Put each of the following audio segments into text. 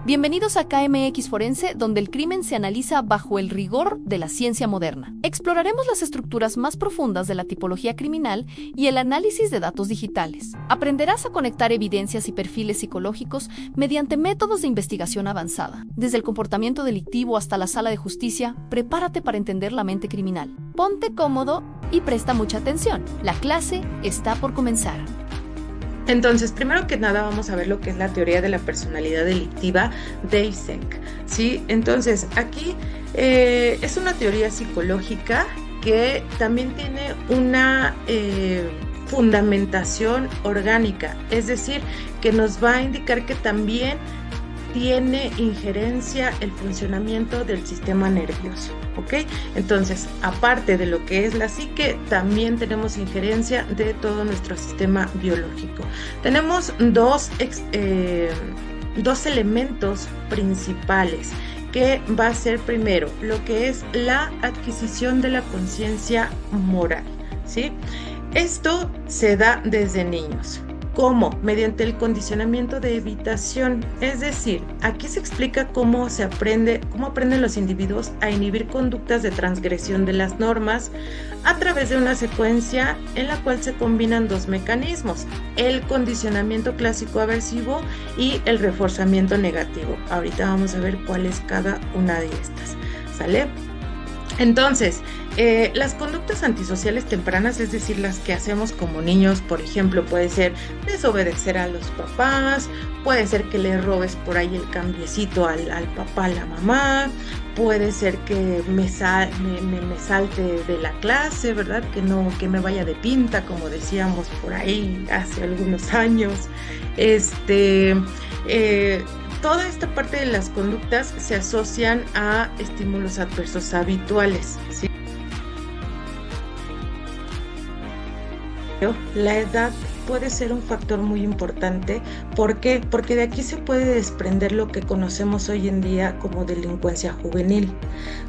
Bienvenidos a KMX Forense, donde el crimen se analiza bajo el rigor de la ciencia moderna. Exploraremos las estructuras más profundas de la tipología criminal y el análisis de datos digitales. Aprenderás a conectar evidencias y perfiles psicológicos mediante métodos de investigación avanzada. Desde el comportamiento delictivo hasta la sala de justicia, prepárate para entender la mente criminal. Ponte cómodo y presta mucha atención. La clase está por comenzar. Entonces, primero que nada vamos a ver lo que es la teoría de la personalidad delictiva de Eysenck, ¿sí? Entonces, aquí es una teoría psicológica que también tiene una fundamentación orgánica, es decir, que nos va a indicar que también tiene injerencia el funcionamiento del sistema nervioso, ¿ok? Entonces, aparte de lo que es la psique, también tenemos injerencia de todo nuestro sistema biológico. Tenemos dos elementos principales, que va a ser primero lo que es la adquisición de la conciencia moral, ¿sí? Esto se da desde niños. ¿Cómo? Mediante el condicionamiento de evitación. Es decir, aquí se explica cómo aprenden los individuos a inhibir conductas de transgresión de las normas a través de una secuencia en la cual se combinan dos mecanismos: el condicionamiento clásico aversivo y el reforzamiento negativo. Ahorita vamos a ver cuál es cada una de estas, ¿sale? Entonces, las conductas antisociales tempranas, es decir, las que hacemos como niños, por ejemplo, puede ser desobedecer a los papás, puede ser que le robes por ahí el cambiecito al papá, a la mamá, puede ser que me salte de la clase, ¿verdad? Que me vaya de pinta, como decíamos por ahí hace algunos años. Toda esta parte de las conductas se asocian a estímulos adversos habituales, ¿sí? La edad puede ser un factor muy importante. ¿Por qué? Porque de aquí se puede desprender lo que conocemos hoy en día como delincuencia juvenil.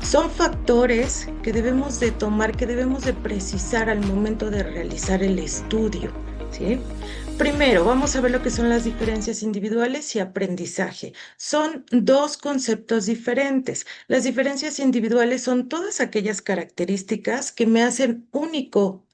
Son factores que debemos de tomar, que debemos de precisar al momento de realizar el estudio, ¿sí? Primero, vamos a ver lo que son las diferencias individuales y aprendizaje. Son dos conceptos diferentes. Las diferencias individuales son todas aquellas características que me hacen único,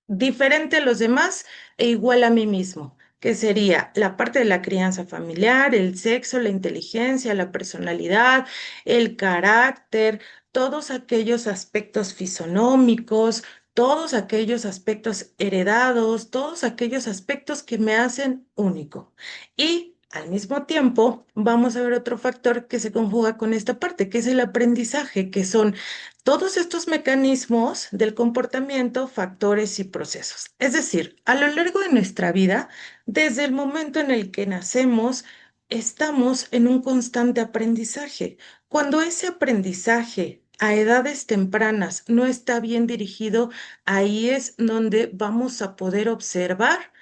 diferente a los demás e igual a mí mismo, que sería la parte de la crianza familiar, el sexo, la inteligencia, la personalidad, el carácter, todos aquellos aspectos fisonómicos, todos aquellos aspectos heredados, todos aquellos aspectos que me hacen único. Y al mismo tiempo, vamos a ver otro factor que se conjuga con esta parte, que es el aprendizaje, que son todos estos mecanismos del comportamiento, factores y procesos. Es decir, a lo largo de nuestra vida, desde el momento en el que nacemos, estamos en un constante aprendizaje. Cuando ese aprendizaje a edades tempranas no está bien dirigido, ahí es donde vamos a poder observar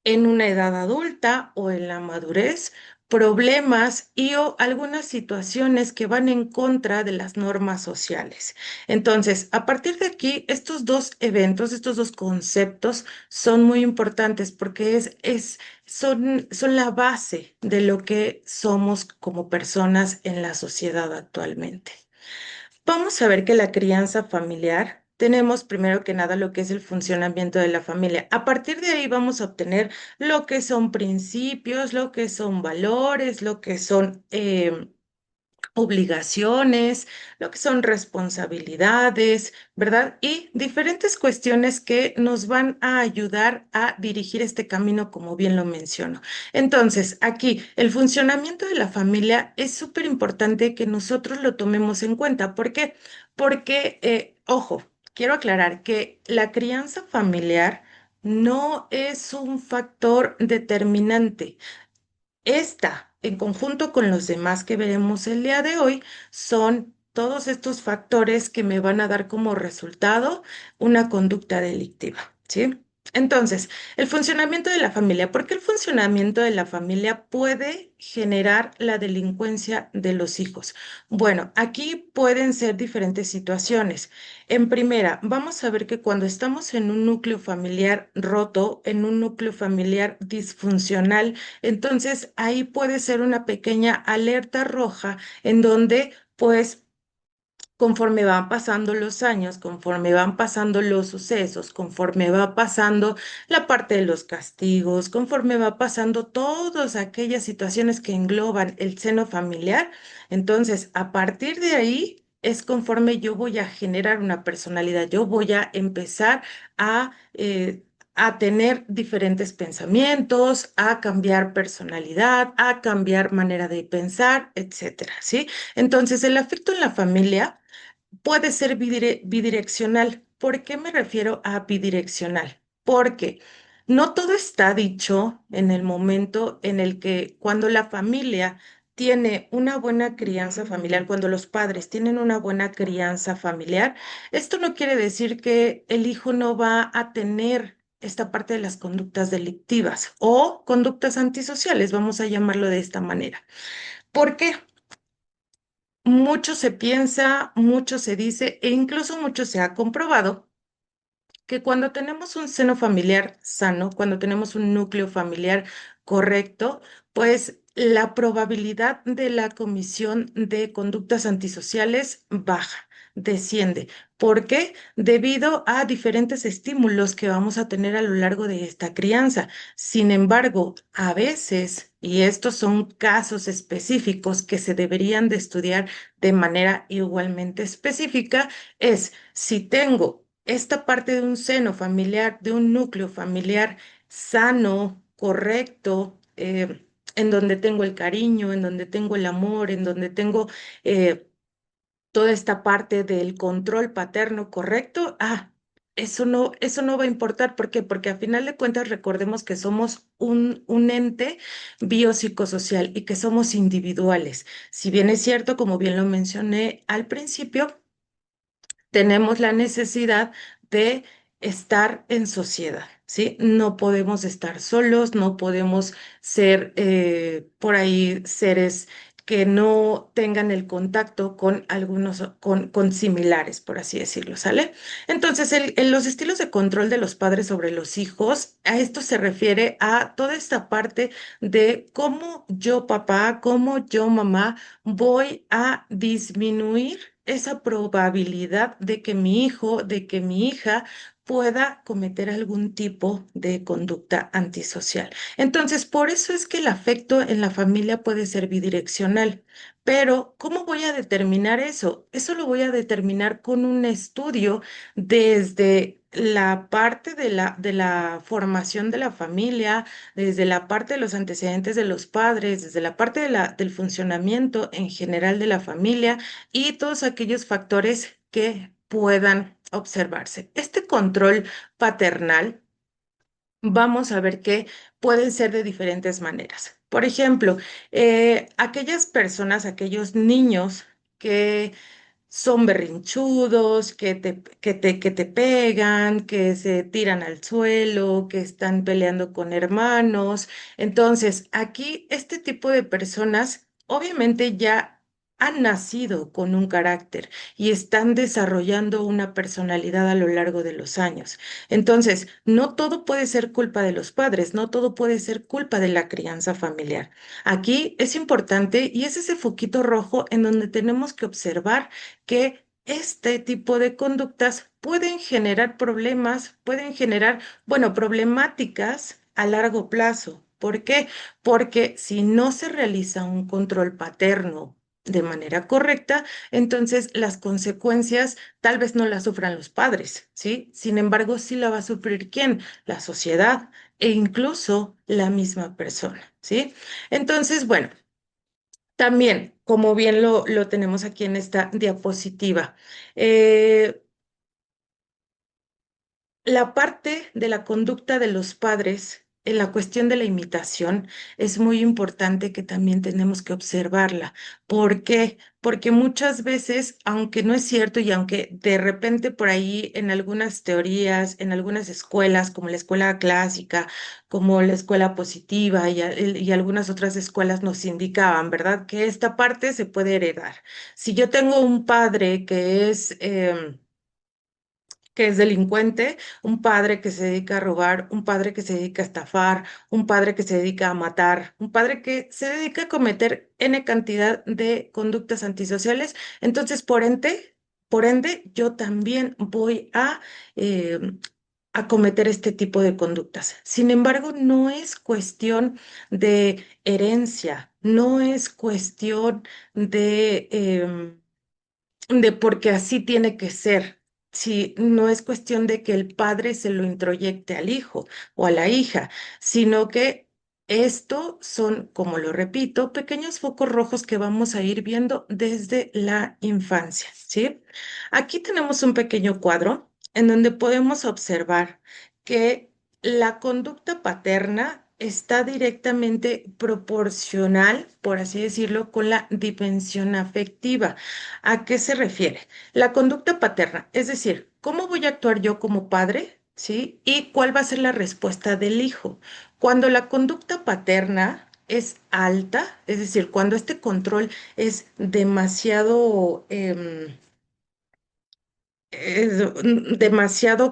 en una edad adulta o en la madurez problemas o algunas situaciones que van en contra de las normas sociales. Entonces, a partir de aquí, estos dos eventos, estos dos conceptos son muy importantes porque son la base de lo que somos como personas en la sociedad actualmente. Vamos a ver que la crianza familiar, tenemos primero que nada lo que es el funcionamiento de la familia. A partir de ahí vamos a obtener lo que son principios, lo que son valores, lo que son obligaciones, lo que son responsabilidades, ¿verdad? Y diferentes cuestiones que nos van a ayudar a dirigir este camino, como bien lo menciono. Entonces, aquí el funcionamiento de la familia es súper importante que nosotros lo tomemos en cuenta. ¿Por qué? Porque, ojo, quiero aclarar que la crianza familiar no es un factor determinante. Esta, en conjunto con los demás que veremos el día de hoy, son todos estos factores que me van a dar como resultado una conducta delictiva, ¿sí? Entonces, el funcionamiento de la familia. ¿Por qué el funcionamiento de la familia puede generar la delincuencia de los hijos? Bueno, aquí pueden ser diferentes situaciones. En primera, vamos a ver que cuando estamos en un núcleo familiar roto, en un núcleo familiar disfuncional, entonces ahí puede ser una pequeña alerta roja en donde, pues, conforme van pasando los años, conforme van pasando los sucesos, conforme va pasando la parte de los castigos, conforme va pasando todas aquellas situaciones que engloban el seno familiar, entonces a partir de ahí es conforme yo voy a generar una personalidad, yo voy a empezar a tener diferentes pensamientos, a cambiar personalidad, a cambiar manera de pensar, etcétera, ¿sí? Entonces, el afecto en la familia puede ser bidireccional. ¿Por qué me refiero a bidireccional? Porque no todo está dicho en el momento en el que cuando la familia tiene una buena crianza familiar, cuando los padres tienen una buena crianza familiar, esto no quiere decir que el hijo no va a tener esta parte de las conductas delictivas o conductas antisociales, vamos a llamarlo de esta manera. ¿Por qué? Mucho se piensa, mucho se dice e incluso mucho se ha comprobado que cuando tenemos un seno familiar sano, cuando tenemos un núcleo familiar correcto, pues la probabilidad de la comisión de conductas antisociales baja, desciende. ¿Por qué? Debido a diferentes estímulos que vamos a tener a lo largo de esta crianza. Sin embargo, a veces, y estos son casos específicos que se deberían de estudiar de manera igualmente específica, es si tengo esta parte de un seno familiar, de un núcleo familiar sano, correcto, en donde tengo el cariño, en donde tengo el amor, en donde tengo toda esta parte del control paterno correcto, eso no va a importar. ¿Por qué? Porque a final de cuentas recordemos que somos un ente biopsicosocial y que somos individuales. Si bien es cierto, como bien lo mencioné al principio, tenemos la necesidad de estar en sociedad, ¿sí? No podemos estar solos, no podemos ser por ahí seres que no tengan el contacto con algunos, con similares, por así decirlo, ¿sale? Entonces, los estilos de control de los padres sobre los hijos, a esto se refiere a toda esta parte de cómo yo, papá, cómo yo, mamá, voy a disminuir esa probabilidad de que mi hijo, de que mi hija pueda cometer algún tipo de conducta antisocial. Entonces, por eso es que el afecto en la familia puede ser bidireccional. Pero, ¿cómo voy a determinar eso? Eso lo voy a determinar con un estudio desde la parte de la formación de la familia, desde la parte de los antecedentes de los padres, desde la parte de del funcionamiento en general de la familia y todos aquellos factores que puedan observarse. Este control paternal, vamos a ver que pueden ser de diferentes maneras. Por ejemplo, aquellas personas, aquellos niños que son berrinchudos, que te pegan, que se tiran al suelo, que están peleando con hermanos. Entonces, aquí este tipo de personas obviamente ya han nacido con un carácter y están desarrollando una personalidad a lo largo de los años. Entonces, no todo puede ser culpa de los padres, no todo puede ser culpa de la crianza familiar. Aquí es importante y es ese foquito rojo en donde tenemos que observar que este tipo de conductas pueden generar problemas, pueden generar, bueno, problemáticas a largo plazo. ¿Por qué? Porque si no se realiza un control paterno de manera correcta, entonces las consecuencias tal vez no las sufran los padres, ¿sí? Sin embargo, sí la va a sufrir ¿quién? La sociedad e incluso la misma persona, ¿sí? Entonces, bueno. También, como bien lo tenemos aquí en esta diapositiva, eh, la parte de la conducta de los padres. en la cuestión de la imitación es muy importante que también tenemos que observarla. ¿Por qué? Porque muchas veces, aunque no es cierto y aunque de repente por ahí en algunas teorías, en algunas escuelas, como la escuela clásica, como la escuela positiva y algunas otras escuelas nos indicaban, ¿verdad? Que esta parte se puede heredar. Si yo tengo un padre que es delincuente, un padre que se dedica a robar, un padre que se dedica a estafar, un padre que se dedica a matar, un padre que se dedica a cometer N cantidad de conductas antisociales. Entonces, por ende, yo también voy eh, a cometer este tipo de conductas. Sin embargo, no es cuestión de herencia, no es cuestión de porque así tiene que ser. Si no es cuestión de que el padre se lo introyecte al hijo o a la hija, sino que esto son, como lo repito, pequeños focos rojos que vamos a ir viendo desde la infancia, ¿sí? Aquí tenemos un pequeño cuadro en donde podemos observar que la conducta paterna está directamente proporcional, por así decirlo, con la dimensión afectiva. ¿A qué se refiere? La conducta paterna, es decir, ¿cómo voy a actuar yo como padre? ¿Sí? ¿Y cuál va a ser la respuesta del hijo? Cuando la conducta paterna es alta, es decir, cuando este control es demasiado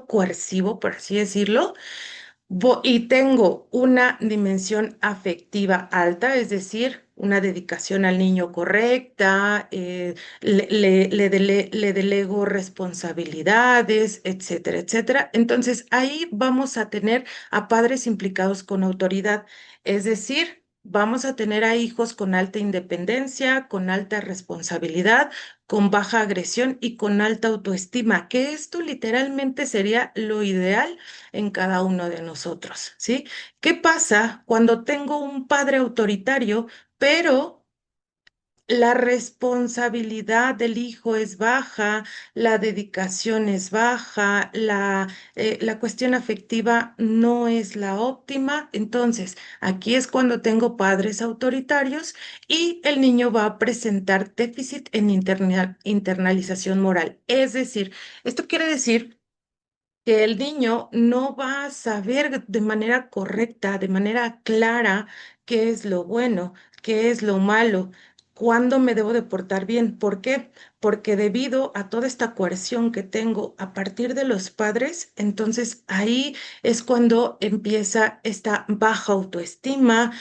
coercivo, por así decirlo, y tengo una dimensión afectiva alta, es decir, una dedicación al niño correcta, le delego responsabilidades, etcétera, etcétera. Entonces, ahí vamos a tener a padres implicados con autoridad, es decir, vamos a tener a hijos con alta independencia, con alta responsabilidad, con baja agresión y con alta autoestima, que esto literalmente sería lo ideal en cada uno de nosotros, ¿sí? ¿Qué pasa cuando tengo un padre autoritario, pero la responsabilidad del hijo es baja, la dedicación es baja, la cuestión afectiva no es la óptima? Entonces, aquí es cuando tengo padres autoritarios y el niño va a presentar déficit en internalización moral. Es decir, esto quiere decir que el niño no va a saber de manera correcta, de manera clara, qué es lo bueno, qué es lo malo, cuándo me debo de portar bien. ¿Por qué? Porque debido a toda esta coerción que tengo a partir de los padres, entonces ahí es cuando empieza esta baja autoestima,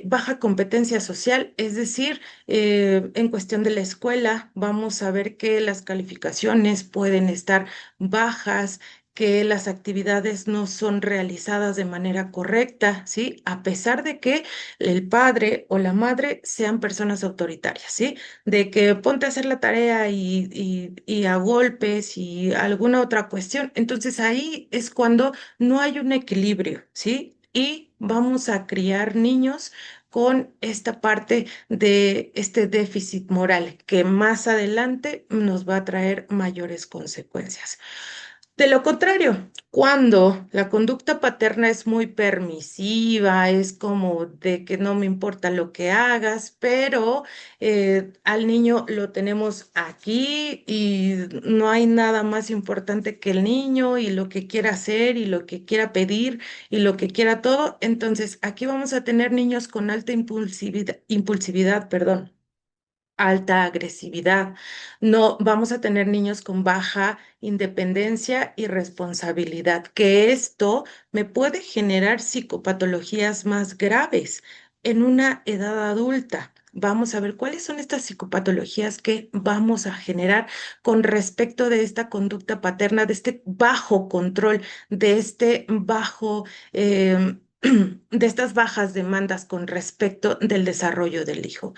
baja competencia social, es decir, en cuestión de la escuela, vamos a ver que las calificaciones pueden estar bajas, que las actividades no son realizadas de manera correcta, ¿sí? A pesar de que el padre o la madre sean personas autoritarias, ¿sí? De que ponte a hacer la tarea y a golpes y alguna otra cuestión. Entonces ahí es cuando no hay un equilibrio, ¿sí? Y vamos a criar niños con esta parte de este déficit moral que más adelante nos va a traer mayores consecuencias. De lo contrario, cuando la conducta paterna es muy permisiva, es como de que no me importa lo que hagas, pero al niño lo tenemos aquí y no hay nada más importante que el niño y lo que quiera hacer y lo que quiera pedir y lo que quiera todo. Entonces, aquí vamos a tener niños con alta impulsividad, perdón, alta agresividad. No vamos a tener niños con baja independencia y responsabilidad, que esto me puede generar psicopatologías más graves en una edad adulta. Vamos a ver cuáles son estas psicopatologías que vamos a generar con respecto de esta conducta paterna, de este bajo control, de este bajo, de estas bajas demandas con respecto del desarrollo del hijo.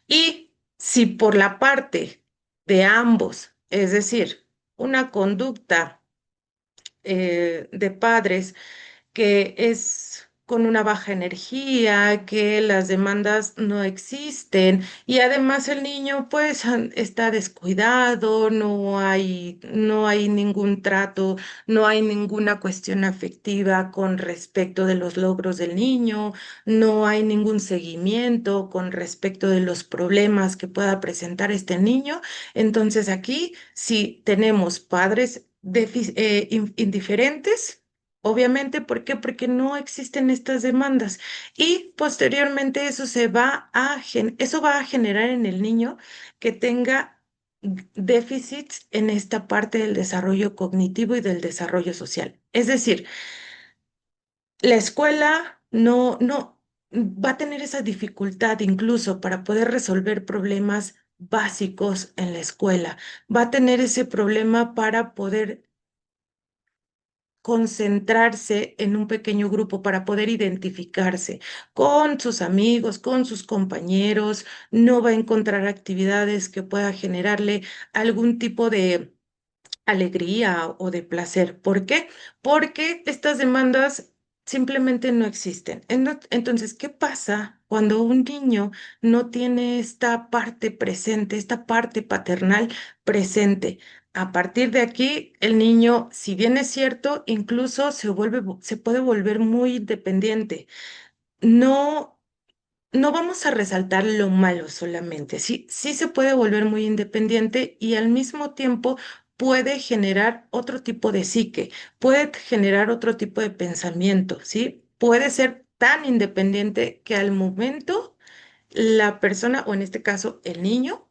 Y si por la parte de ambos, es decir, una conducta de padres que es con una baja energía, que las demandas no existen y además el niño pues está descuidado, no hay ningún trato, no hay ninguna cuestión afectiva con respecto de los logros del niño, no hay ningún seguimiento con respecto de los problemas que pueda presentar este niño. Entonces aquí si tenemos padres indiferentes. Obviamente, ¿por qué? Porque no existen estas demandas y posteriormente eso va a generar en el niño que tenga déficits en esta parte del desarrollo cognitivo y del desarrollo social. Es decir, la escuela no va a tener esa dificultad incluso para poder resolver problemas básicos en la escuela. Va a tener ese problema para poder concentrarse en un pequeño grupo para poder identificarse con sus amigos, con sus compañeros, no va a encontrar actividades que pueda generarle algún tipo de alegría o de placer. ¿Por qué? Porque estas demandas simplemente no existen. Entonces, ¿qué pasa cuando un niño no tiene esta parte presente, esta parte paternal presente? A partir de aquí, el niño, si bien es cierto, incluso se puede volver muy independiente. No no vamos a resaltar lo malo solamente, sí, sí se puede volver muy independiente y al mismo tiempo puede generar otro tipo de psique, puede generar otro tipo de pensamiento, ¿sí? Puede ser tan independiente que al momento la persona, o en este caso el niño,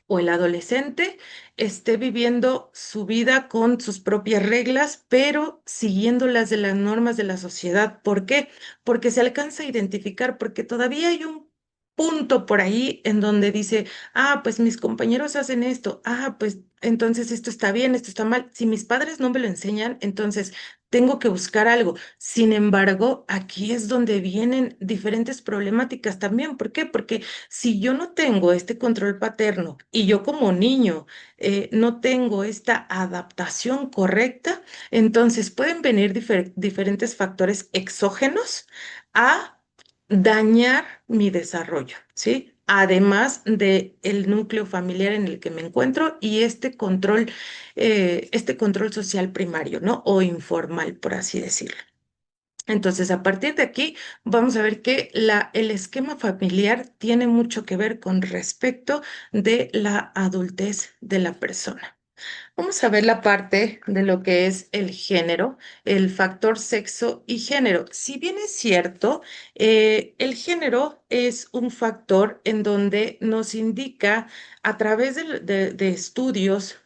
o el adolescente esté viviendo su vida con sus propias reglas, pero siguiendo las de las normas de la sociedad. ¿Por qué? Porque se alcanza a identificar, porque todavía hay un punto por ahí en donde dice, ah, pues mis compañeros hacen esto, ah, pues entonces esto está bien, esto está mal. Si mis padres no me lo enseñan, entonces tengo que buscar algo. Sin embargo, aquí es donde vienen diferentes problemáticas también. ¿Por qué? Porque si yo no tengo este control paterno y yo como niño no tengo esta adaptación correcta, entonces pueden venir diferentes factores exógenos a dañar mi desarrollo, ¿sí? Además de el núcleo familiar en el que me encuentro y este control social primario, ¿no? O informal, por así decirlo. Entonces, a partir de aquí, vamos a ver que el esquema familiar tiene mucho que ver con respecto de la adultez de la persona. Vamos a ver la parte de lo que es el género, el factor sexo y género. Si bien es cierto, el género es un factor en donde nos indica a través de estudios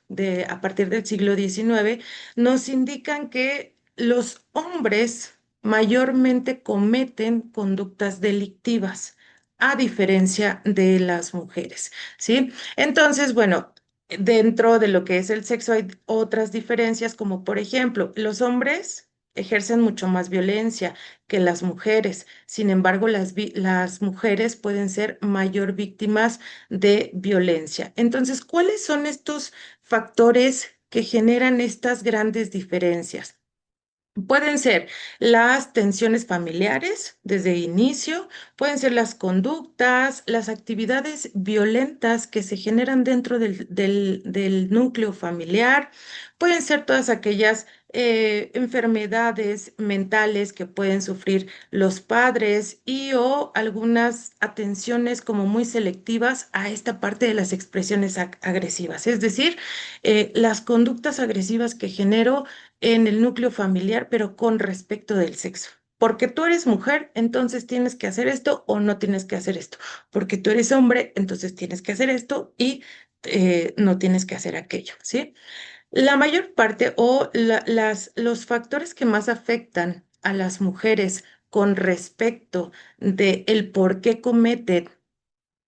a partir del siglo XIX, nos indican que los hombres mayormente cometen conductas delictivas, a diferencia de las mujeres, ¿sí? Entonces, bueno, dentro de lo que es el sexo hay otras diferencias, como por ejemplo, los hombres ejercen mucho más violencia que las mujeres. Sin embargo, las mujeres pueden ser mayor víctimas de violencia. Entonces, ¿cuáles son estos factores que generan estas grandes diferencias? Pueden ser las tensiones familiares desde inicio, pueden ser las conductas, las actividades violentas que se generan dentro del núcleo familiar, pueden ser todas aquellas enfermedades mentales que pueden sufrir los padres y o algunas atenciones como muy selectivas a esta parte de las expresiones agresivas, es decir, las conductas agresivas que genero en el núcleo familiar, pero con respecto del sexo. Porque tú eres mujer, entonces tienes que hacer esto o no tienes que hacer esto. Porque tú eres hombre, entonces tienes que hacer esto y no tienes que hacer aquello, ¿sí? La mayor parte los factores que más afectan a las mujeres con respecto de el por qué cometen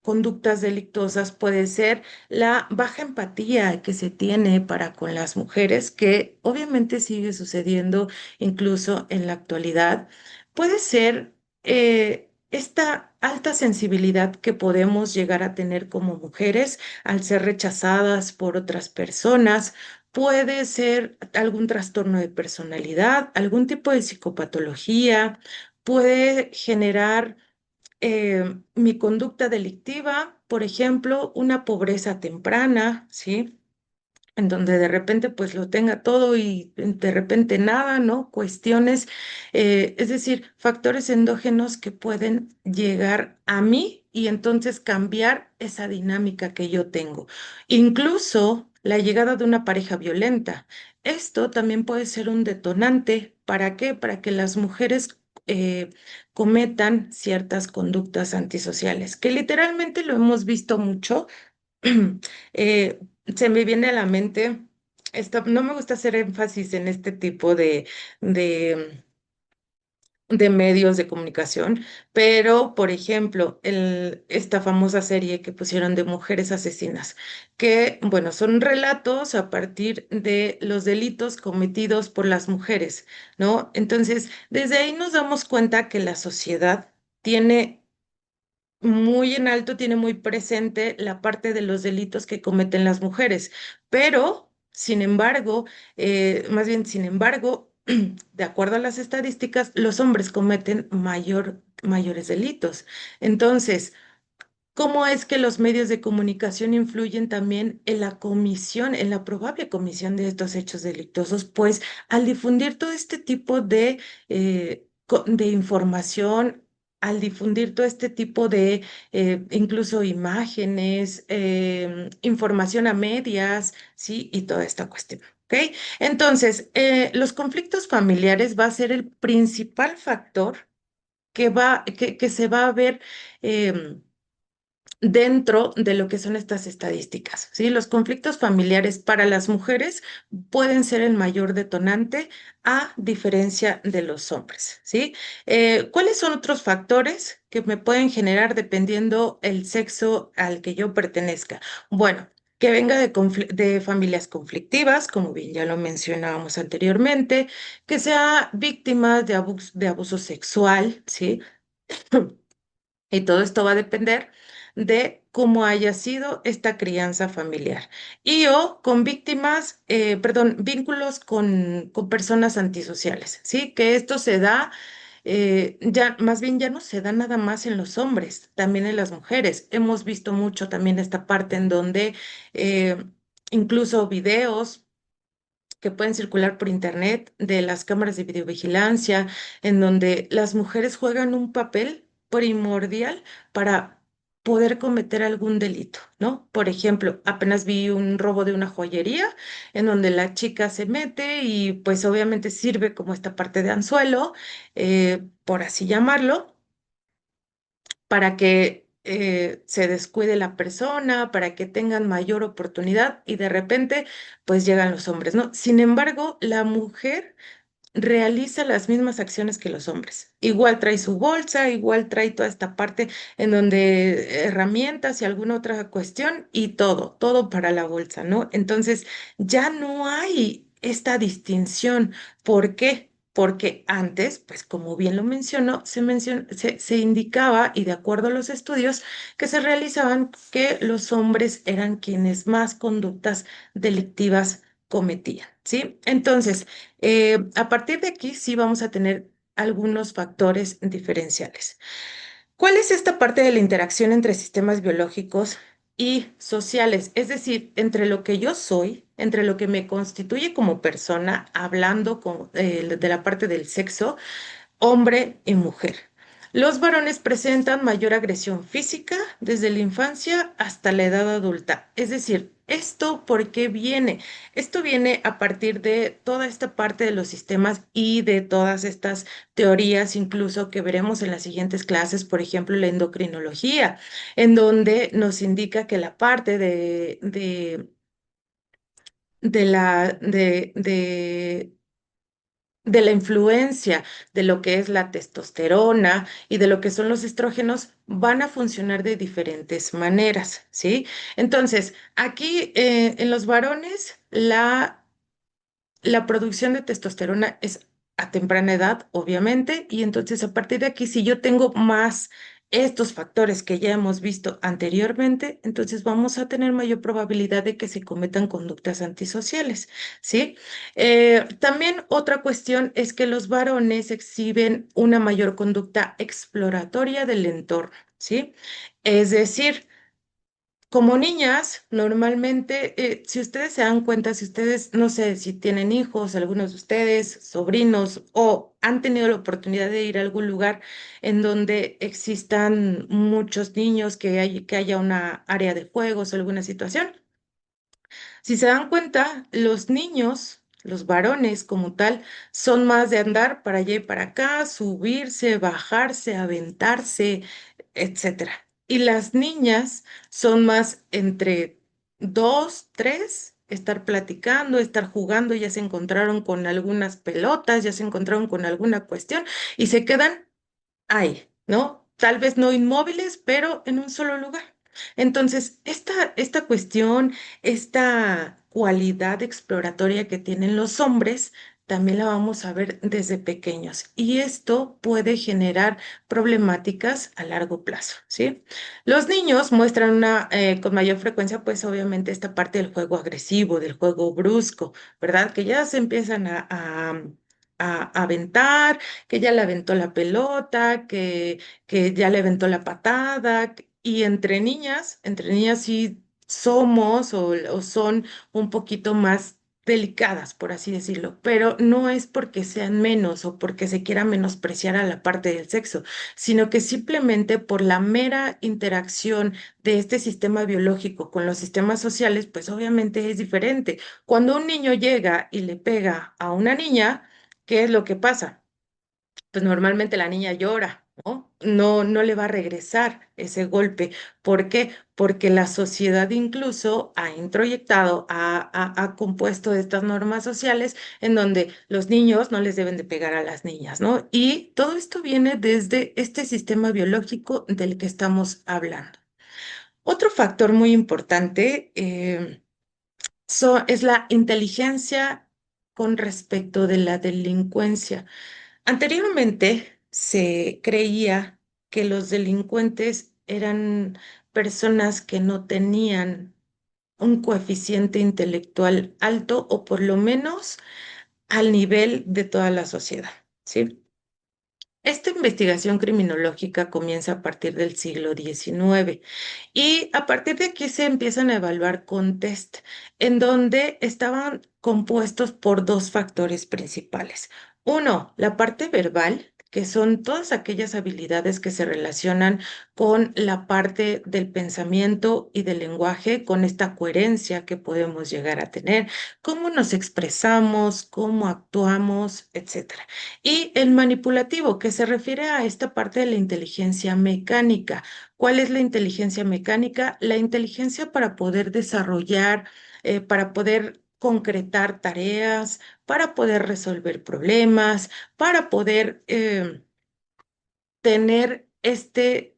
conductas delictuosas puede ser la baja empatía que se tiene para con las mujeres, que obviamente sigue sucediendo incluso en la actualidad. Puede ser esta alta sensibilidad que podemos llegar a tener como mujeres al ser rechazadas por otras personas. Puede ser algún trastorno de personalidad, algún tipo de psicopatología, puede generar mi conducta delictiva, por ejemplo, una pobreza temprana, ¿sí? En donde de repente pues lo tenga todo y de repente nada, ¿no? Cuestiones, es decir, factores endógenos que pueden llegar a mí y entonces cambiar esa dinámica que yo tengo. Incluso la llegada de una pareja violenta. Esto también puede ser un detonante. ¿Para qué? Para que las mujeres cometan ciertas conductas antisociales, que literalmente lo hemos visto mucho. Eh, Se me viene a la mente, no me gusta hacer énfasis en este tipo de, de medios de comunicación, pero por ejemplo, esta famosa serie que pusieron de Mujeres Asesinas, que bueno, son relatos a partir de los delitos cometidos por las mujeres, ¿no? Entonces, desde ahí nos damos cuenta que la sociedad tiene muy en alto, tiene muy presente la parte de los delitos que cometen las mujeres, pero, sin embargo, más bien, sin embargo, de acuerdo a las estadísticas, los hombres cometen mayores delitos. Entonces, ¿cómo es que los medios de comunicación influyen también en la comisión, en la probable comisión de estos hechos delictuosos? Pues al difundir todo este tipo de información, al difundir todo este tipo de incluso imágenes, información a medias, ¿sí? Y toda esta cuestión. ¿Ok? Entonces, los conflictos familiares va a ser el principal factor que se va a ver em, dentro de lo que son estas estadísticas, ¿sí? Los conflictos familiares para las mujeres pueden ser el mayor detonante a diferencia de los hombres, ¿sí? ¿Cuáles son otros factores que me pueden generar dependiendo el sexo al que yo pertenezca? Bueno, que venga de familias conflictivas, como bien ya lo mencionábamos anteriormente, que sea víctima de abuso sexual, ¿sí? Y todo esto va a depender de cómo haya sido esta crianza familiar. Y o con víctimas, perdón, vínculos con personas antisociales, ¿sí? Que esto se da, ya, más bien ya no se da nada más en los hombres, también en las mujeres. Hemos visto mucho también esta parte en donde eh, incluso videos que pueden circular por internet de las cámaras de videovigilancia, en donde las mujeres juegan un papel primordial para poder cometer algún delito, ¿no? Por ejemplo, apenas vi un robo de una joyería en donde la chica se mete y pues obviamente sirve como esta parte de anzuelo, por así llamarlo, para que se descuide la persona, para que tengan mayor oportunidad y de repente pues llegan los hombres, ¿no? Sin embargo, la mujer realiza las mismas acciones que los hombres. Igual trae su bolsa, igual trae toda esta parte en donde herramientas y alguna otra cuestión y todo para la bolsa, ¿no? Entonces ya no hay esta distinción. ¿Por qué? Porque antes, pues como bien lo mencionó, se indicaba, y de acuerdo a los estudios que se realizaban, que los hombres eran quienes más conductas delictivas cometían, ¿sí? Entonces, a partir de aquí sí vamos a tener algunos factores diferenciales. ¿Cuál es esta parte de la interacción entre sistemas biológicos y sociales? Es decir, entre lo que yo soy, entre lo que me constituye como persona, hablando de la parte del sexo, hombre y mujer. Los varones presentan mayor agresión física desde la infancia hasta la edad adulta. Es decir, ¿esto por qué viene? Esto viene a partir de toda esta parte de los sistemas y de todas estas teorías, incluso que veremos en las siguientes clases, por ejemplo, la endocrinología, en donde nos indica que la parte de la influencia de lo que es la testosterona y de lo que son los estrógenos van a funcionar de diferentes maneras, ¿sí? Entonces, aquí en los varones, la producción de testosterona es a temprana edad, obviamente, y entonces a partir de aquí, si yo tengo más estos factores que ya hemos visto anteriormente, entonces vamos a tener mayor probabilidad de que se cometan conductas antisociales, ¿sí? También otra cuestión es que los varones exhiben una mayor conducta exploratoria del entorno, ¿sí? Es decir, como niñas, normalmente, si ustedes se dan cuenta, si ustedes, no sé, si tienen hijos, algunos de ustedes, sobrinos, o han tenido la oportunidad de ir a algún lugar en donde existan muchos niños, que haya una área de juegos o alguna situación, si se dan cuenta, los niños, los varones como tal, son más de andar para allá y para acá, subirse, bajarse, aventarse, etcétera. Y las niñas son más entre dos, tres, estar platicando, estar jugando, ya se encontraron con algunas pelotas, ya se encontraron con alguna cuestión y se quedan ahí, ¿no? Tal vez no inmóviles, pero en un solo lugar. Entonces, esta cuestión, esta cualidad exploratoria que tienen los hombres, también la vamos a ver desde pequeños. Y esto puede generar problemáticas a largo plazo, ¿sí? Los niños muestran con mayor frecuencia, pues obviamente esta parte del juego agresivo, del juego brusco, ¿verdad? Que ya se empiezan a aventar, que ya le aventó la pelota, que ya le aventó la patada, y entre niñas sí somos o son un poquito más delicadas, por así decirlo, pero no es porque sean menos o porque se quiera menospreciar a la parte del sexo, sino que simplemente por la mera interacción de este sistema biológico con los sistemas sociales, pues obviamente es diferente. Cuando un niño llega y le pega a una niña, ¿qué es lo que pasa? Pues normalmente la niña llora, ¿no? No le va a regresar ese golpe. ¿Por qué? Porque la sociedad incluso ha introyectado, ha compuesto estas normas sociales en donde los niños no les deben de pegar a las niñas, ¿no? Y todo esto viene desde este sistema biológico del que estamos hablando. Otro factor muy importante es la inteligencia con respecto de la delincuencia. Anteriormente se creía que los delincuentes eran personas que no tenían un coeficiente intelectual alto o por lo menos al nivel de toda la sociedad, ¿sí? Esta investigación criminológica comienza a partir del siglo XIX y a partir de aquí se empiezan a evaluar con test en donde estaban compuestos por dos factores principales. Uno, la parte verbal, que son todas aquellas habilidades que se relacionan con la parte del pensamiento y del lenguaje, con esta coherencia que podemos llegar a tener, cómo nos expresamos, cómo actuamos, etcétera. Y el manipulativo, que se refiere a esta parte de la inteligencia mecánica. ¿Cuál es la inteligencia mecánica? La inteligencia para poder desarrollar, para poder concretar tareas, para poder resolver problemas, para poder tener este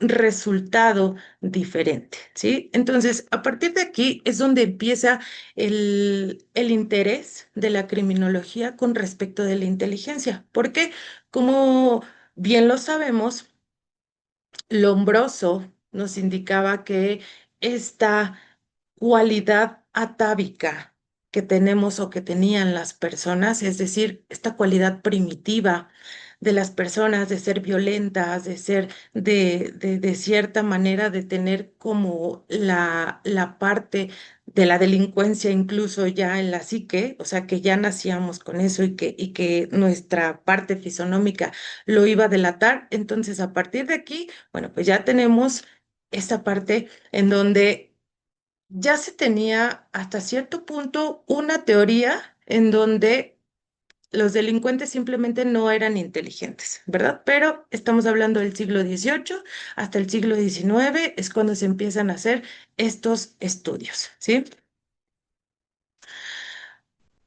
resultado diferente, ¿sí? Entonces, a partir de aquí es donde empieza el interés de la criminología con respecto de la inteligencia, porque como bien lo sabemos, Lombroso nos indicaba que esta cualidad atávica que tenemos o que tenían las personas, es decir, esta cualidad primitiva de las personas de ser violentas, de ser de cierta manera de tener como la parte de la delincuencia incluso ya en la psique, o sea, que ya nacíamos con eso y que nuestra parte fisonómica lo iba a delatar. Entonces, a partir de aquí, bueno, pues ya tenemos esta parte en donde ya se tenía hasta cierto punto una teoría en donde los delincuentes simplemente no eran inteligentes, ¿verdad? Pero estamos hablando del siglo XVIII hasta el siglo XIX es cuando se empiezan a hacer estos estudios, ¿sí?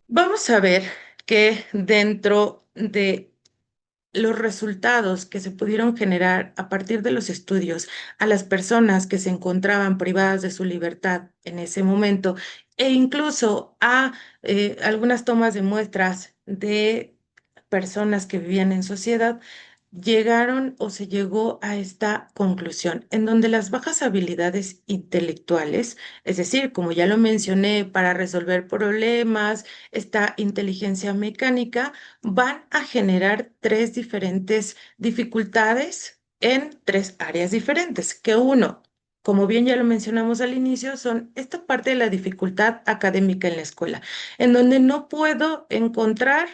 Vamos a ver que dentro de los resultados que se pudieron generar a partir de los estudios a las personas que se encontraban privadas de su libertad en ese momento e incluso a algunas tomas de muestras de personas que vivían en sociedad, llegaron o se llegó a esta conclusión, en donde las bajas habilidades intelectuales, es decir, como ya lo mencioné, para resolver problemas, esta inteligencia mecánica, van a generar tres diferentes dificultades en tres áreas diferentes, que uno, como bien ya lo mencionamos al inicio, son esta parte de la dificultad académica en la escuela, en donde no puedo encontrar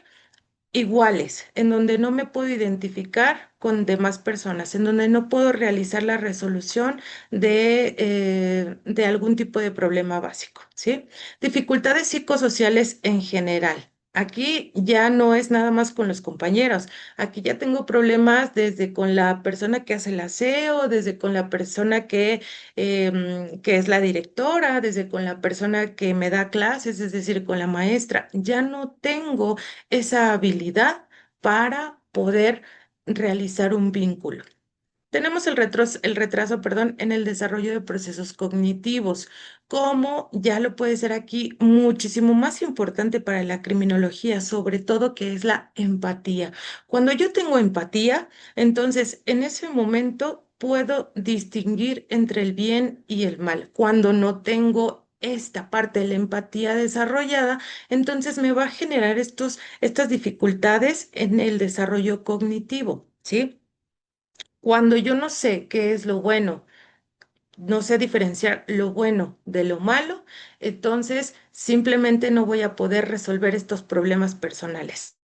iguales, en donde no me puedo identificar con demás personas, en donde no puedo realizar la resolución de algún tipo de problema básico, ¿sí? Dificultades psicosociales en general. Aquí ya no es nada más con los compañeros, aquí ya tengo problemas desde con la persona que hace el aseo, desde con la persona que es la directora, desde con la persona que me da clases, es decir, con la maestra. Ya no tengo esa habilidad para poder realizar un vínculo. Tenemos el retraso, perdón, en el desarrollo de procesos cognitivos, como ya lo puede ser aquí muchísimo más importante para la criminología, sobre todo que es la empatía. Cuando yo tengo empatía, entonces en ese momento puedo distinguir entre el bien y el mal. Cuando no tengo esta parte de la empatía desarrollada, entonces me va a generar estas dificultades en el desarrollo cognitivo, ¿sí? Cuando yo no sé qué es lo bueno, no sé diferenciar lo bueno de lo malo, entonces simplemente no voy a poder resolver estos problemas personales.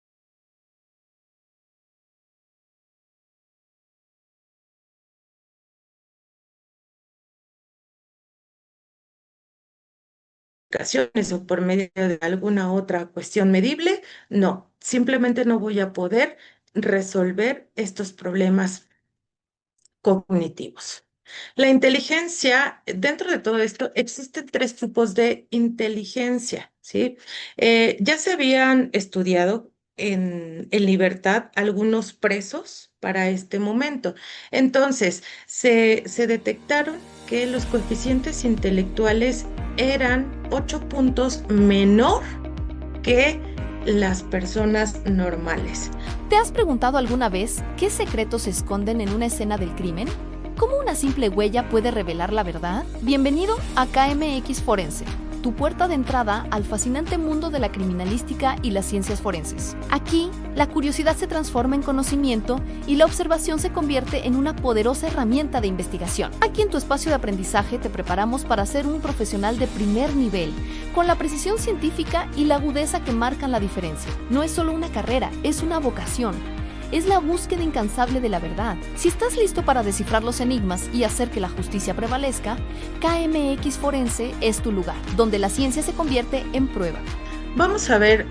Ocasiones o por medio de alguna otra cuestión medible, no, simplemente no voy a poder resolver estos problemas cognitivos. La inteligencia, dentro de todo esto, existen tres tipos de inteligencia, ¿sí? Ya se habían estudiado en libertad algunos presos para este momento. Entonces, se detectaron que los coeficientes intelectuales eran 8 puntos menor que las personas normales. ¿Te has preguntado alguna vez qué secretos se esconden en una escena del crimen? ¿Cómo una simple huella puede revelar la verdad? Bienvenido a KMX Forense, tu puerta de entrada al fascinante mundo de la criminalística y las ciencias forenses. Aquí, la curiosidad se transforma en conocimiento y la observación se convierte en una poderosa herramienta de investigación. Aquí en tu espacio de aprendizaje te preparamos para ser un profesional de primer nivel, con la precisión científica y la agudeza que marcan la diferencia. No es solo una carrera, es una vocación. Es la búsqueda incansable de la verdad. Si estás listo para descifrar los enigmas y hacer que la justicia prevalezca, KMX Forense es tu lugar, donde la ciencia se convierte en prueba. Vamos a ver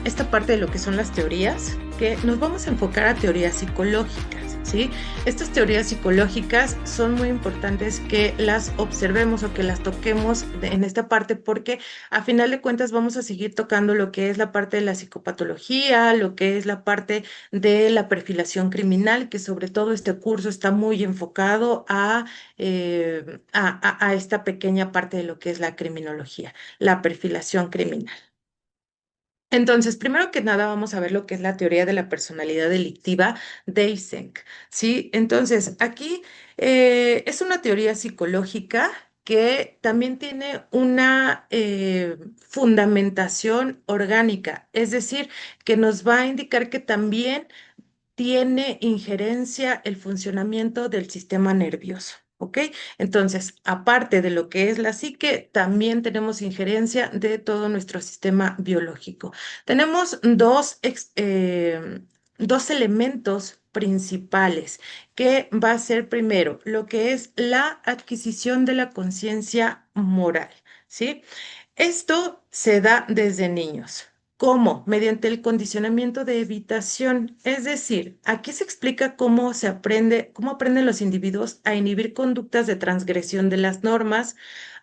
esta parte de lo que son las teorías, que nos vamos a enfocar a teorías psicológicas, ¿sí? Estas teorías psicológicas son muy importantes que las observemos o que las toquemos en esta parte porque a final de cuentas vamos a seguir tocando lo que es la parte de la psicopatología, lo que es la parte de la perfilación criminal, que sobre todo este curso está muy enfocado a esta pequeña parte de lo que es la criminología, la perfilación criminal. Entonces, primero que nada, vamos a ver lo que es la teoría de la personalidad delictiva de Eysenck, ¿sí? Entonces, aquí es una teoría psicológica que también tiene una fundamentación orgánica, es decir, que nos va a indicar que también tiene injerencia el funcionamiento del sistema nervioso. ¿Ok? Entonces, aparte de lo que es la psique, también tenemos injerencia de todo nuestro sistema biológico. Tenemos dos elementos principales, que va a ser primero lo que es la adquisición de la conciencia moral, ¿sí? Esto se da desde niños. ¿Cómo? Mediante el condicionamiento de evitación. Es decir, aquí se explica cómo se aprende, cómo aprenden los individuos a inhibir conductas de transgresión de las normas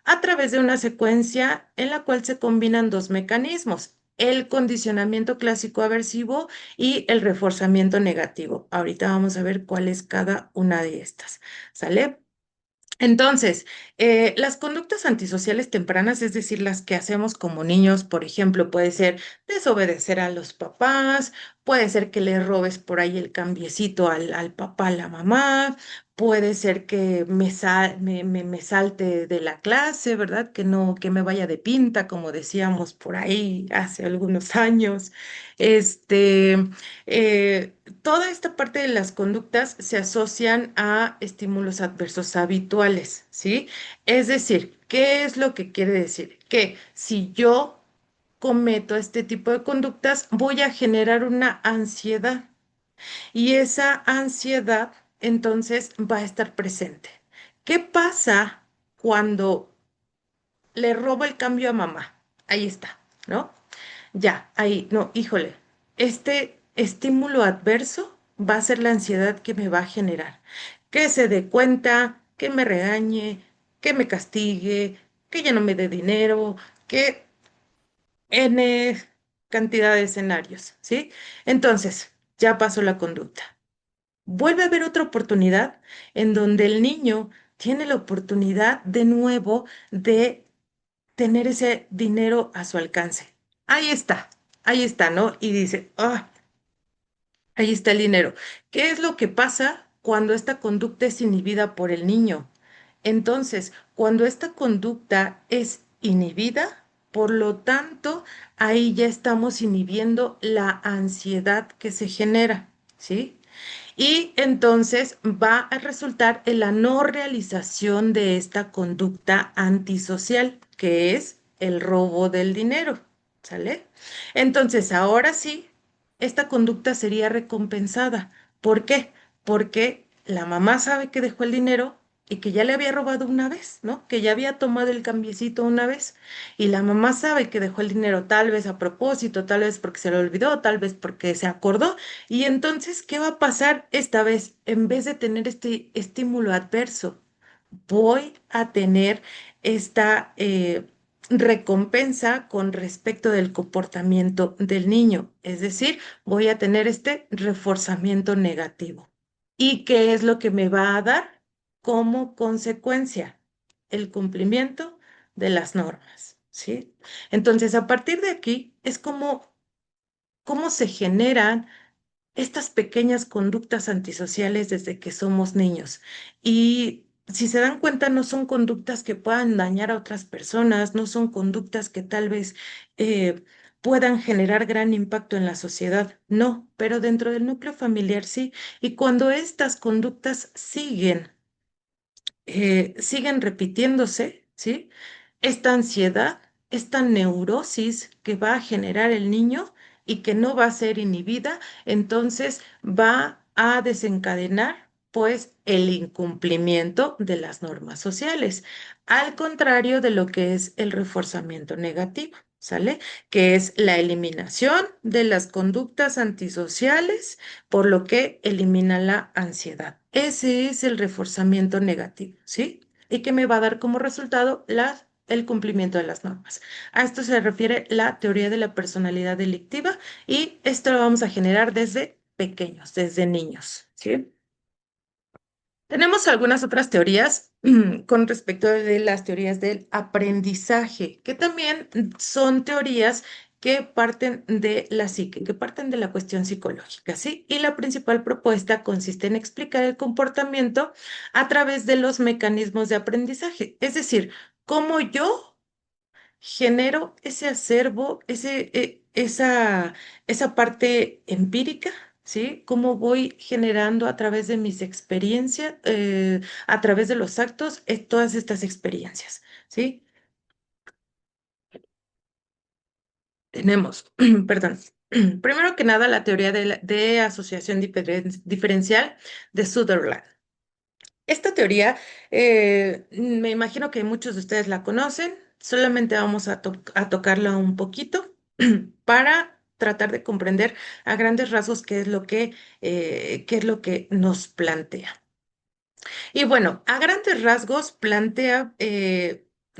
a través de una secuencia en la cual se combinan dos mecanismos, el condicionamiento clásico aversivo y el reforzamiento negativo. Ahorita vamos a ver cuál es cada una de estas. ¿Sale? Entonces, las conductas antisociales tempranas, es decir, las que hacemos como niños, por ejemplo, puede ser desobedecer a los papás, Puede ser que le robes por ahí el cambiecito al papá, a la mamá. Puede ser que me salte de la clase, ¿verdad? Que no, que me vaya de pinta, como decíamos por ahí hace algunos años. Este, Toda esta parte de las conductas se asocian a estímulos adversos habituales, ¿sí? Es decir, ¿qué es lo que quiere decir? Que si yo cometo este tipo de conductas, voy a generar una ansiedad y esa ansiedad entonces va a estar presente. ¿Qué pasa cuando le robo el cambio a mamá? Ahí está, ¿no? Ya, ahí, no, híjole, este estímulo adverso va a ser la ansiedad que me va a generar. Que se dé cuenta, que me regañe, que me castigue, que ya no me dé dinero, que N cantidad de escenarios, ¿sí? Entonces, ya pasó la conducta. Vuelve a haber otra oportunidad en donde el niño tiene la oportunidad de nuevo de tener ese dinero a su alcance. Ahí está, ¿no? Y dice, ah, ahí está el dinero. ¿Qué es lo que pasa cuando esta conducta es inhibida por el niño? Entonces, cuando esta conducta es inhibida, por lo tanto, ahí ya estamos inhibiendo la ansiedad que se genera, ¿sí? Y entonces va a resultar en la no realización de esta conducta antisocial, que es el robo del dinero, ¿sale? Entonces, ahora sí, esta conducta sería recompensada. ¿Por qué? Porque la mamá sabe que dejó el dinero y que ya le había robado una vez, ¿no? Que ya había tomado el cambiecito una vez. Y la mamá sabe que dejó el dinero tal vez a propósito, tal vez porque se lo olvidó, tal vez porque se acordó. Y entonces, ¿qué va a pasar esta vez? En vez de tener este estímulo adverso, voy a tener esta recompensa con respecto del comportamiento del niño. Es decir, voy a tener este reforzamiento negativo. ¿Y qué es lo que me va a dar como consecuencia? El cumplimiento de las normas, ¿sí? Entonces, a partir de aquí es como cómo se generan estas pequeñas conductas antisociales desde que somos niños. Y si se dan cuenta, no son conductas que puedan dañar a otras personas, no son conductas que tal vez puedan generar gran impacto en la sociedad, no, pero dentro del núcleo familiar sí. Y cuando estas conductas siguen repitiéndose, ¿sí? Esta ansiedad, esta neurosis que va a generar el niño y que no va a ser inhibida, entonces va a desencadenar pues el incumplimiento de las normas sociales, al contrario de lo que es el reforzamiento negativo, ¿sale? Que es la eliminación de las conductas antisociales, por lo que elimina la ansiedad. Ese es el reforzamiento negativo, ¿sí? Y que me va a dar como resultado el cumplimiento de las normas. A esto se refiere la teoría de la personalidad delictiva y esto lo vamos a generar desde pequeños, desde niños, ¿sí? Tenemos algunas otras teorías con respecto de las teorías del aprendizaje, que también son teorías que parten de la psique, que parten de la cuestión psicológica, ¿sí? Y la principal propuesta consiste en explicar el comportamiento a través de los mecanismos de aprendizaje, es decir, cómo yo genero ese acervo, esa parte empírica, ¿sí? Cómo voy generando a través de mis experiencias, a través de los actos, todas estas experiencias, ¿sí? Tenemos, perdón, primero que nada la teoría de asociación diferencial de Sutherland. Esta teoría, me imagino que muchos de ustedes la conocen, solamente vamos a tocarla un poquito para tratar de comprender a grandes rasgos qué es lo que nos plantea. Y bueno, a grandes rasgos plantea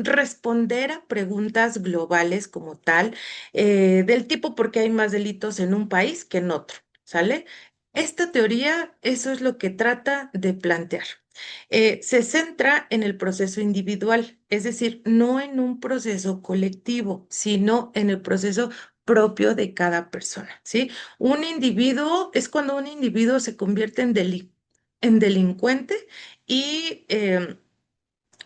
responder a preguntas globales como tal, del tipo ¿por qué hay más delitos en un país que en otro? ¿Sale? Esta teoría, eso es lo que trata de plantear. Se centra en el proceso individual, es decir, no en un proceso colectivo, sino en el proceso propio de cada persona, ¿sí? Un individuo es cuando un individuo se convierte en delincuente y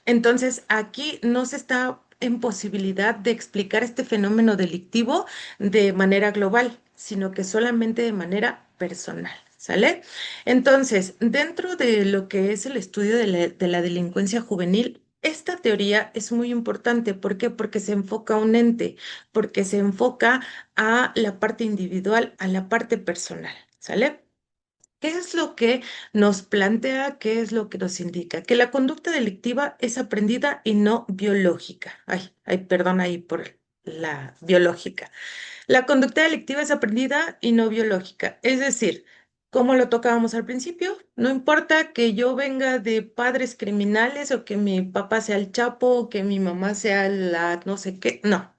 entonces aquí no se está en posibilidad de explicar este fenómeno delictivo de manera global, sino que solamente de manera personal. ¿Sale? Entonces, dentro de lo que es el estudio de la delincuencia juvenil, esta teoría es muy importante. ¿Por qué? Porque se enfoca a un ente, porque se enfoca a la parte individual, a la parte personal. ¿Sale? ¿Qué es lo que nos plantea? ¿Qué es lo que nos indica? Que la conducta delictiva es aprendida y no biológica. Ay, perdón ahí por la biológica. La conducta delictiva es aprendida y no biológica. Es decir, como lo tocábamos al principio, no importa que yo venga de padres criminales o que mi papá sea el Chapo o que mi mamá sea la no sé qué. No.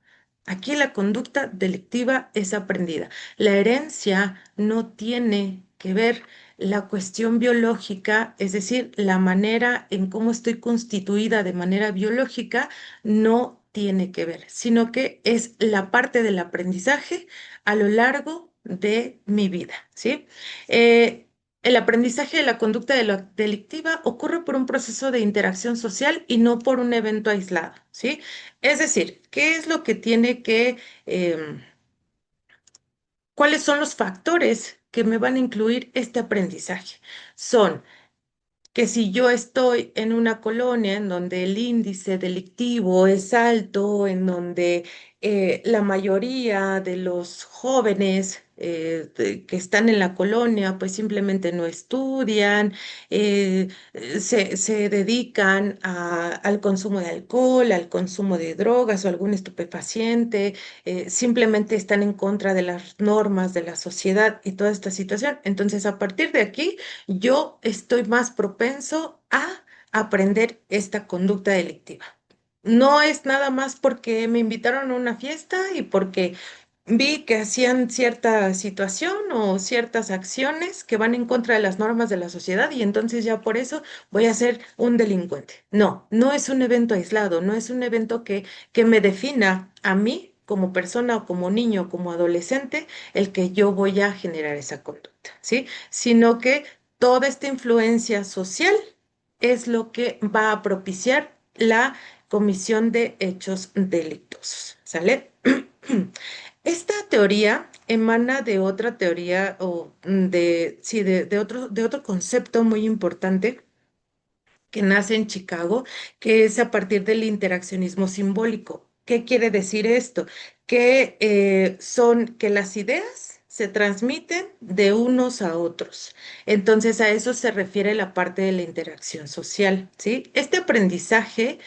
Aquí la conducta delictiva es aprendida. La herencia no tiene que ver la cuestión biológica, es decir, la manera en cómo estoy constituida de manera biológica, no tiene que ver, sino que es la parte del aprendizaje a lo largo de mi vida, ¿sí? Eh, el aprendizaje de la conducta delictiva ocurre por un proceso de interacción social y no por un evento aislado, ¿sí? Es decir, ¿qué es lo que tiene que, cuáles son los factores que me van a incluir este aprendizaje? Son que si yo estoy en una colonia en donde el índice delictivo es alto, en donde la mayoría de los jóvenes que están en la colonia pues simplemente no estudian, se dedican al consumo de alcohol, al consumo de drogas o algún estupefaciente, simplemente están en contra de las normas de la sociedad y toda esta situación. Entonces, a partir de aquí, yo estoy más propenso a aprender esta conducta delictiva. No es nada más porque me invitaron a una fiesta y porque vi que hacían cierta situación o ciertas acciones que van en contra de las normas de la sociedad y entonces ya por eso voy a ser un delincuente. No, no es un evento aislado, no es un evento que me defina a mí como persona o como niño o como adolescente el que yo voy a generar esa conducta, ¿sí? Sino que toda esta influencia social es lo que va a propiciar la comisión de hechos delictuosos, ¿sale? Esta teoría emana de otra teoría o sí, de otro concepto muy importante que nace en Chicago, que es a partir del interaccionismo simbólico. ¿Qué quiere decir esto? Que que las ideas se transmiten de unos a otros. Entonces a eso se refiere la parte de la interacción social, ¿sí? Este aprendizaje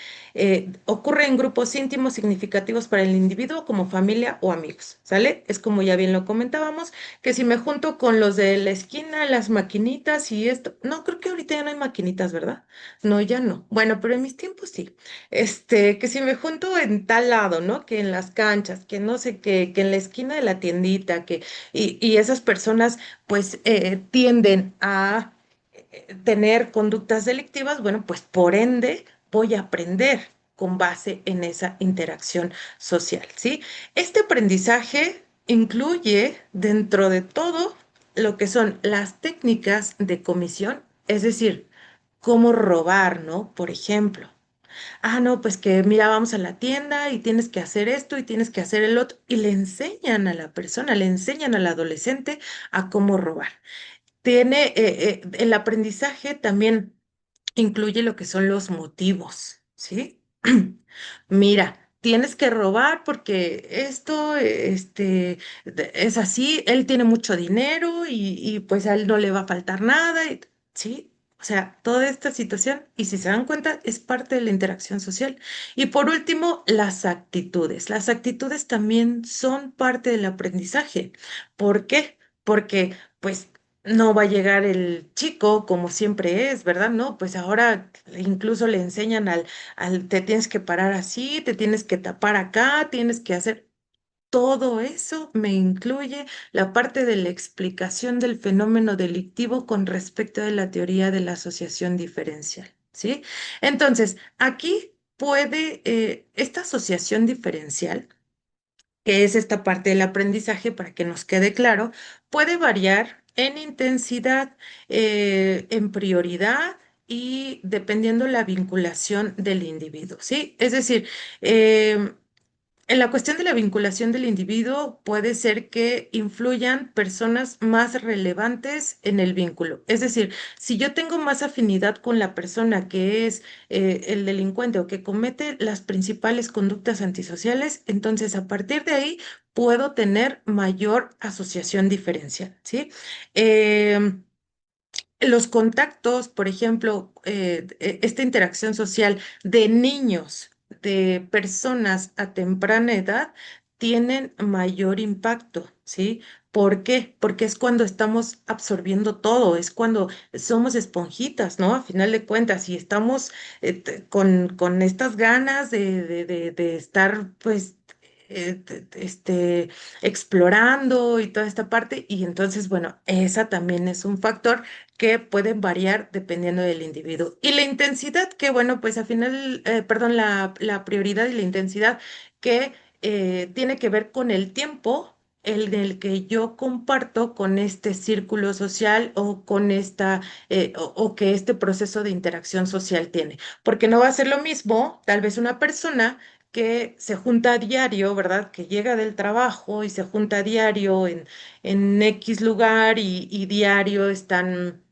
ocurre en grupos íntimos significativos para el individuo como familia o amigos, ¿sale? Es como ya bien lo comentábamos, que si me junto con los de la esquina, las maquinitas y esto, no, creo que ahorita ya no hay maquinitas, ¿verdad? No, ya no. Bueno, pero en mis tiempos sí. Que si me junto en tal lado, ¿no? Que en las canchas, que no sé qué, que en la esquina de la tiendita, y esas personas pues tienden a tener conductas delictivas, bueno, pues por ende voy a aprender con base en esa interacción social, ¿sí? Este aprendizaje incluye dentro de todo lo que son las técnicas de comisión, es decir, cómo robar, ¿no? Por ejemplo. Ah, no, pues que mira, vamos a la tienda y tienes que hacer esto y tienes que hacer el otro. Y le enseñan a la persona, le enseñan al adolescente a cómo robar. El aprendizaje también incluye lo que son los motivos, ¿sí? Mira, tienes que robar porque esto, es así, él tiene mucho dinero y pues a él no le va a faltar nada, ¿sí? O sea, toda esta situación, y si se dan cuenta, es parte de la interacción social. Y por último, las actitudes. Las actitudes también son parte del aprendizaje. ¿Por qué? Porque, pues, no va a llegar el chico como siempre es, ¿verdad? No, pues ahora incluso le enseñan te tienes que parar así, te tienes que tapar acá, tienes que hacer todo eso, me incluye la parte de la explicación del fenómeno delictivo con respecto de la teoría de la asociación diferencial, ¿sí? Entonces, aquí esta asociación diferencial que es esta parte del aprendizaje, para que nos quede claro, puede variar en intensidad, en prioridad y dependiendo la vinculación del individuo, ¿sí? Es decir, en la cuestión de la vinculación del individuo puede ser que influyan personas más relevantes en el vínculo. Es decir, si yo tengo más afinidad con la persona que es el delincuente o que comete las principales conductas antisociales, entonces a partir de ahí puedo tener mayor asociación diferencial, ¿sí? Em, los contactos, por ejemplo, esta interacción social de niños, de personas a temprana edad, tienen mayor impacto, ¿sí? ¿Por qué? Porque es cuando estamos absorbiendo todo, es cuando somos esponjitas, ¿no? A final de cuentas, y estamos con estas ganas de estar, pues, explorando y toda esta parte, y entonces, bueno, esa también es un factor que pueden variar dependiendo del individuo. Y la intensidad, que bueno, pues al final, perdón, la prioridad y la intensidad que tiene que ver con el tiempo, el del que yo comparto con este círculo social o con esta, o que este proceso de interacción social tiene. Porque no va a ser lo mismo, tal vez una persona que se junta a diario, ¿verdad? Que llega del trabajo y se junta a diario en X lugar y diario están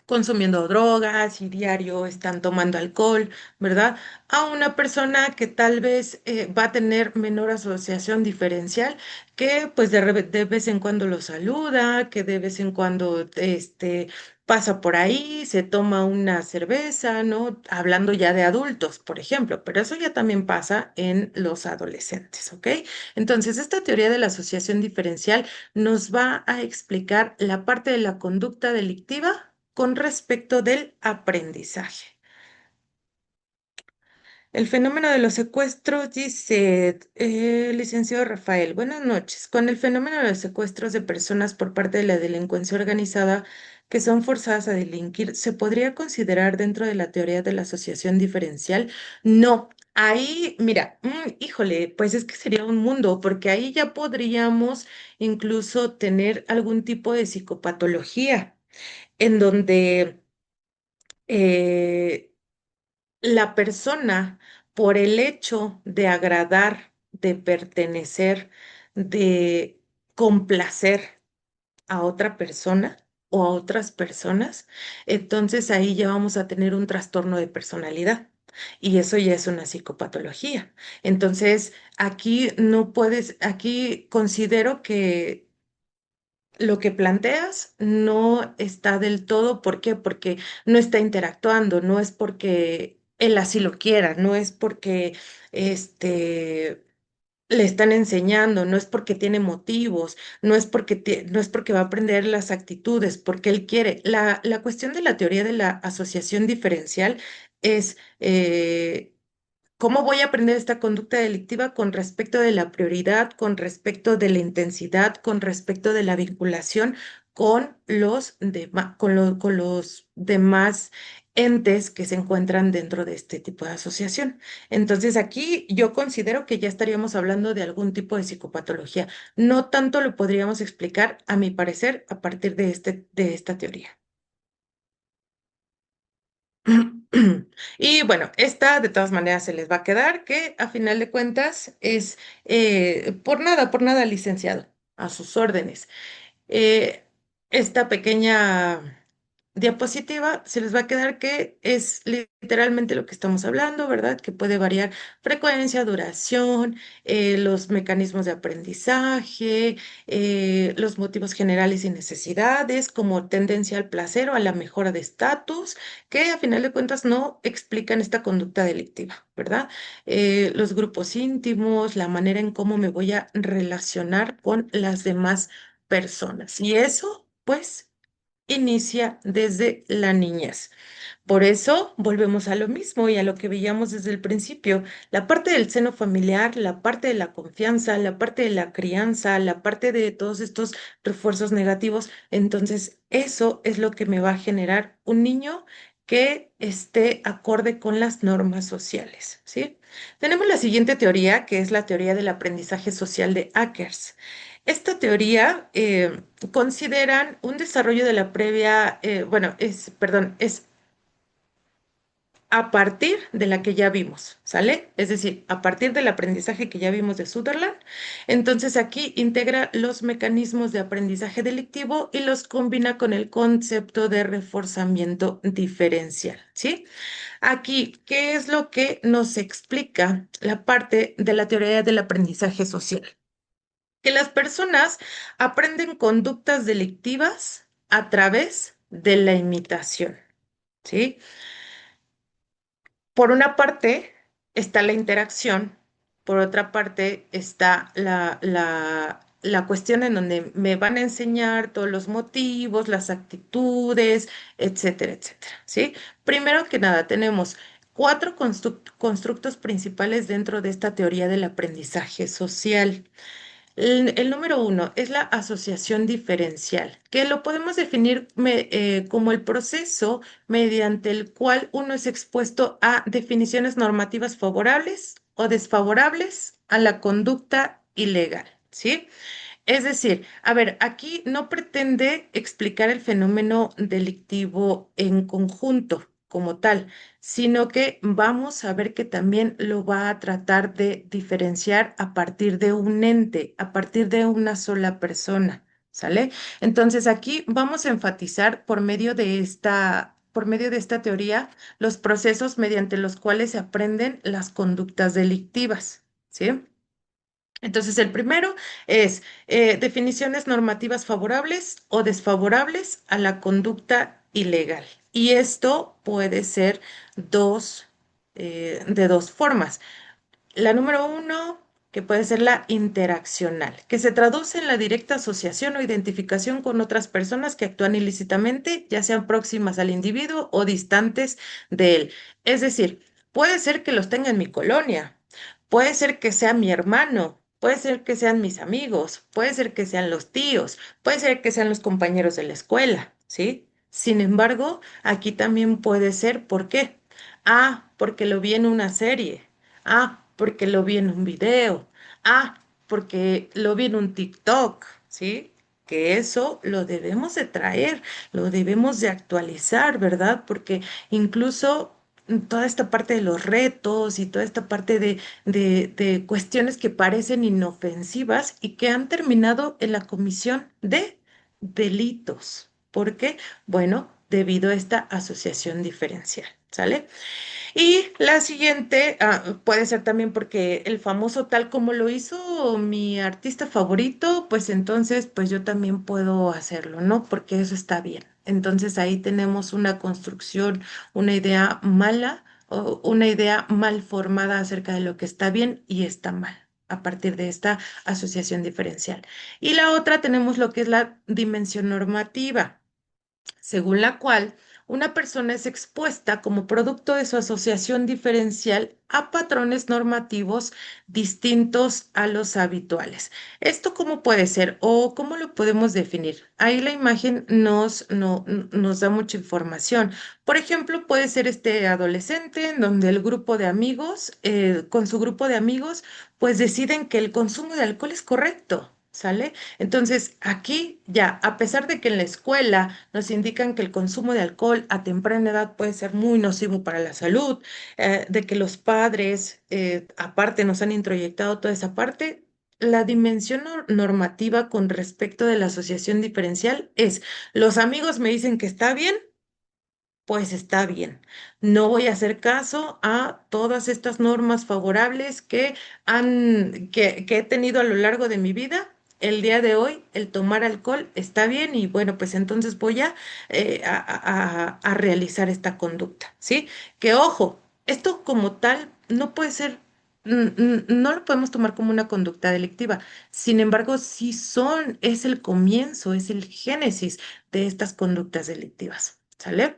consumiendo drogas y diario están tomando alcohol, ¿verdad? A una persona que tal vez va a tener menor asociación diferencial, que pues de vez en cuando lo saluda, que de vez en cuando pasa por ahí, se toma una cerveza, ¿no? Hablando ya de adultos, por ejemplo, pero eso ya también pasa en los adolescentes, ¿ok? Entonces, esta teoría de la asociación diferencial nos va a explicar la parte de la conducta delictiva con respecto del aprendizaje. El fenómeno de los secuestros, dice licenciado Rafael, buenas noches. Con el fenómeno de los secuestros de personas por parte de la delincuencia organizada que son forzadas a delinquir, ¿se podría considerar dentro de la teoría de la asociación diferencial? No. Ahí, mira, híjole, pues es que sería un mundo, porque ahí ya podríamos incluso tener algún tipo de psicopatología en donde eh, la persona, por el hecho de agradar, de pertenecer, de complacer a otra persona o a otras personas, entonces ahí ya vamos a tener un trastorno de personalidad. Y eso ya es una psicopatología. Entonces, aquí no puedes, aquí considero que lo que planteas no está del todo. ¿Por qué? Porque no está interactuando, no es porque él así lo quiera, no es porque este, le están enseñando, no es porque tiene motivos, no es porque va a aprender las actitudes, porque él quiere. La cuestión de la teoría de la asociación diferencial es ¿cómo voy a aprender esta conducta delictiva con respecto de la prioridad, con respecto de la intensidad, con respecto de la vinculación con con los demás entes que se encuentran dentro de este tipo de asociación? Entonces, aquí yo considero que ya estaríamos hablando de algún tipo de psicopatología. No tanto lo podríamos explicar, a mi parecer, a partir de esta teoría. Y bueno, esta de todas maneras se les va a quedar, que a final de cuentas es por nada, licenciado, a sus órdenes. Eh, esta pequeña diapositiva se les va a quedar que es literalmente lo que estamos hablando, ¿verdad? Que puede variar frecuencia, duración, los mecanismos de aprendizaje, los motivos generales y necesidades, como tendencia al placer o a la mejora de estatus, que a final de cuentas no explican esta conducta delictiva, ¿verdad? Los grupos íntimos, la manera en cómo me voy a relacionar con las demás personas. Y eso, pues, inicia desde la niñez. Por eso volvemos a lo mismo y a lo que veíamos desde el principio, la parte del seno familiar, la parte de la confianza, la parte de la crianza, la parte de todos estos refuerzos negativos. Entonces, eso es lo que me va a generar un niño que esté acorde con las normas sociales, ¿sí? Tenemos la siguiente teoría, que es la teoría del aprendizaje social de Akers. Esta teoría consideran un desarrollo de la previa, bueno, perdón, es a partir de la que ya vimos, ¿sale? Es decir, a partir del aprendizaje que ya vimos de Sutherland, entonces aquí integra los mecanismos de aprendizaje delictivo y los combina con el concepto de reforzamiento diferencial, ¿sí? Aquí, ¿qué es lo que nos explica la parte de la teoría del aprendizaje social? Que las personas aprenden conductas delictivas a través de la imitación, ¿sí? Por una parte está la interacción, por otra parte está la cuestión en donde me van a enseñar todos los motivos, las actitudes, etcétera, etcétera, ¿sí? Primero que nada, tenemos cuatro constructos principales dentro de esta teoría del aprendizaje social. El número uno es la asociación diferencial, que lo podemos definir como el proceso mediante el cual uno es expuesto a definiciones normativas favorables o desfavorables a la conducta ilegal, ¿sí? Es decir, a ver, aquí no pretende explicar el fenómeno delictivo en conjunto como tal, sino que vamos a ver que también lo va a tratar de diferenciar a partir de un ente, a partir de una sola persona, ¿sale? Entonces aquí vamos a enfatizar por medio de esta teoría, los procesos mediante los cuales se aprenden las conductas delictivas, ¿sí? Entonces, el primero es definiciones normativas favorables o desfavorables a la conducta ilegal. Y esto puede ser dos, de dos formas. La número uno, que puede ser la interaccional, que se traduce en la directa asociación o identificación con otras personas que actúan ilícitamente, ya sean próximas al individuo o distantes de él. Es decir, puede ser que los tenga en mi colonia, puede ser que sea mi hermano, puede ser que sean mis amigos, puede ser que sean los tíos, puede ser que sean los compañeros de la escuela, ¿sí? Sin embargo, aquí también puede ser, ¿por qué? Ah, porque lo vi en una serie. Ah, porque lo vi en un video. Ah, porque lo vi en un TikTok, ¿sí? Que eso lo debemos de traer, lo debemos de actualizar, ¿verdad? Porque incluso toda esta parte de los retos y toda esta parte de cuestiones que parecen inofensivas y que han terminado en la comisión de delitos. ¿Por qué? Bueno, debido a esta asociación diferencial, ¿sale? Y la siguiente, puede ser también porque el famoso tal como lo hizo mi artista favorito, pues entonces pues yo también puedo hacerlo, ¿no? Porque eso está bien. Entonces ahí tenemos una construcción, una idea mala o una idea mal formada acerca de lo que está bien y está mal a partir de esta asociación diferencial. Y la otra tenemos lo que es la dimensión normativa según la cual una persona es expuesta como producto de su asociación diferencial a patrones normativos distintos a los habituales. ¿Esto cómo puede ser o cómo lo podemos definir? Ahí la imagen nos da mucha información. Por ejemplo, puede ser este adolescente en donde el grupo de amigos, con su grupo de amigos, pues deciden que el consumo de alcohol es correcto. ¿Sale? Entonces, aquí ya, a pesar de que en la escuela nos indican que el consumo de alcohol a temprana edad puede ser muy nocivo para la salud, de que los padres, aparte, nos han introyectado toda esa parte, la dimensión normativa con respecto de la asociación diferencial es, los amigos me dicen que está bien, pues está bien. No voy a hacer caso a todas estas normas favorables que he tenido a lo largo de mi vida. El día de hoy, el tomar alcohol está bien y bueno, pues entonces voy a realizar esta conducta, ¿sí? Que ojo, esto como tal no puede ser, no lo podemos tomar como una conducta delictiva. Sin embargo, sí es el comienzo, es el génesis de estas conductas delictivas, ¿sale?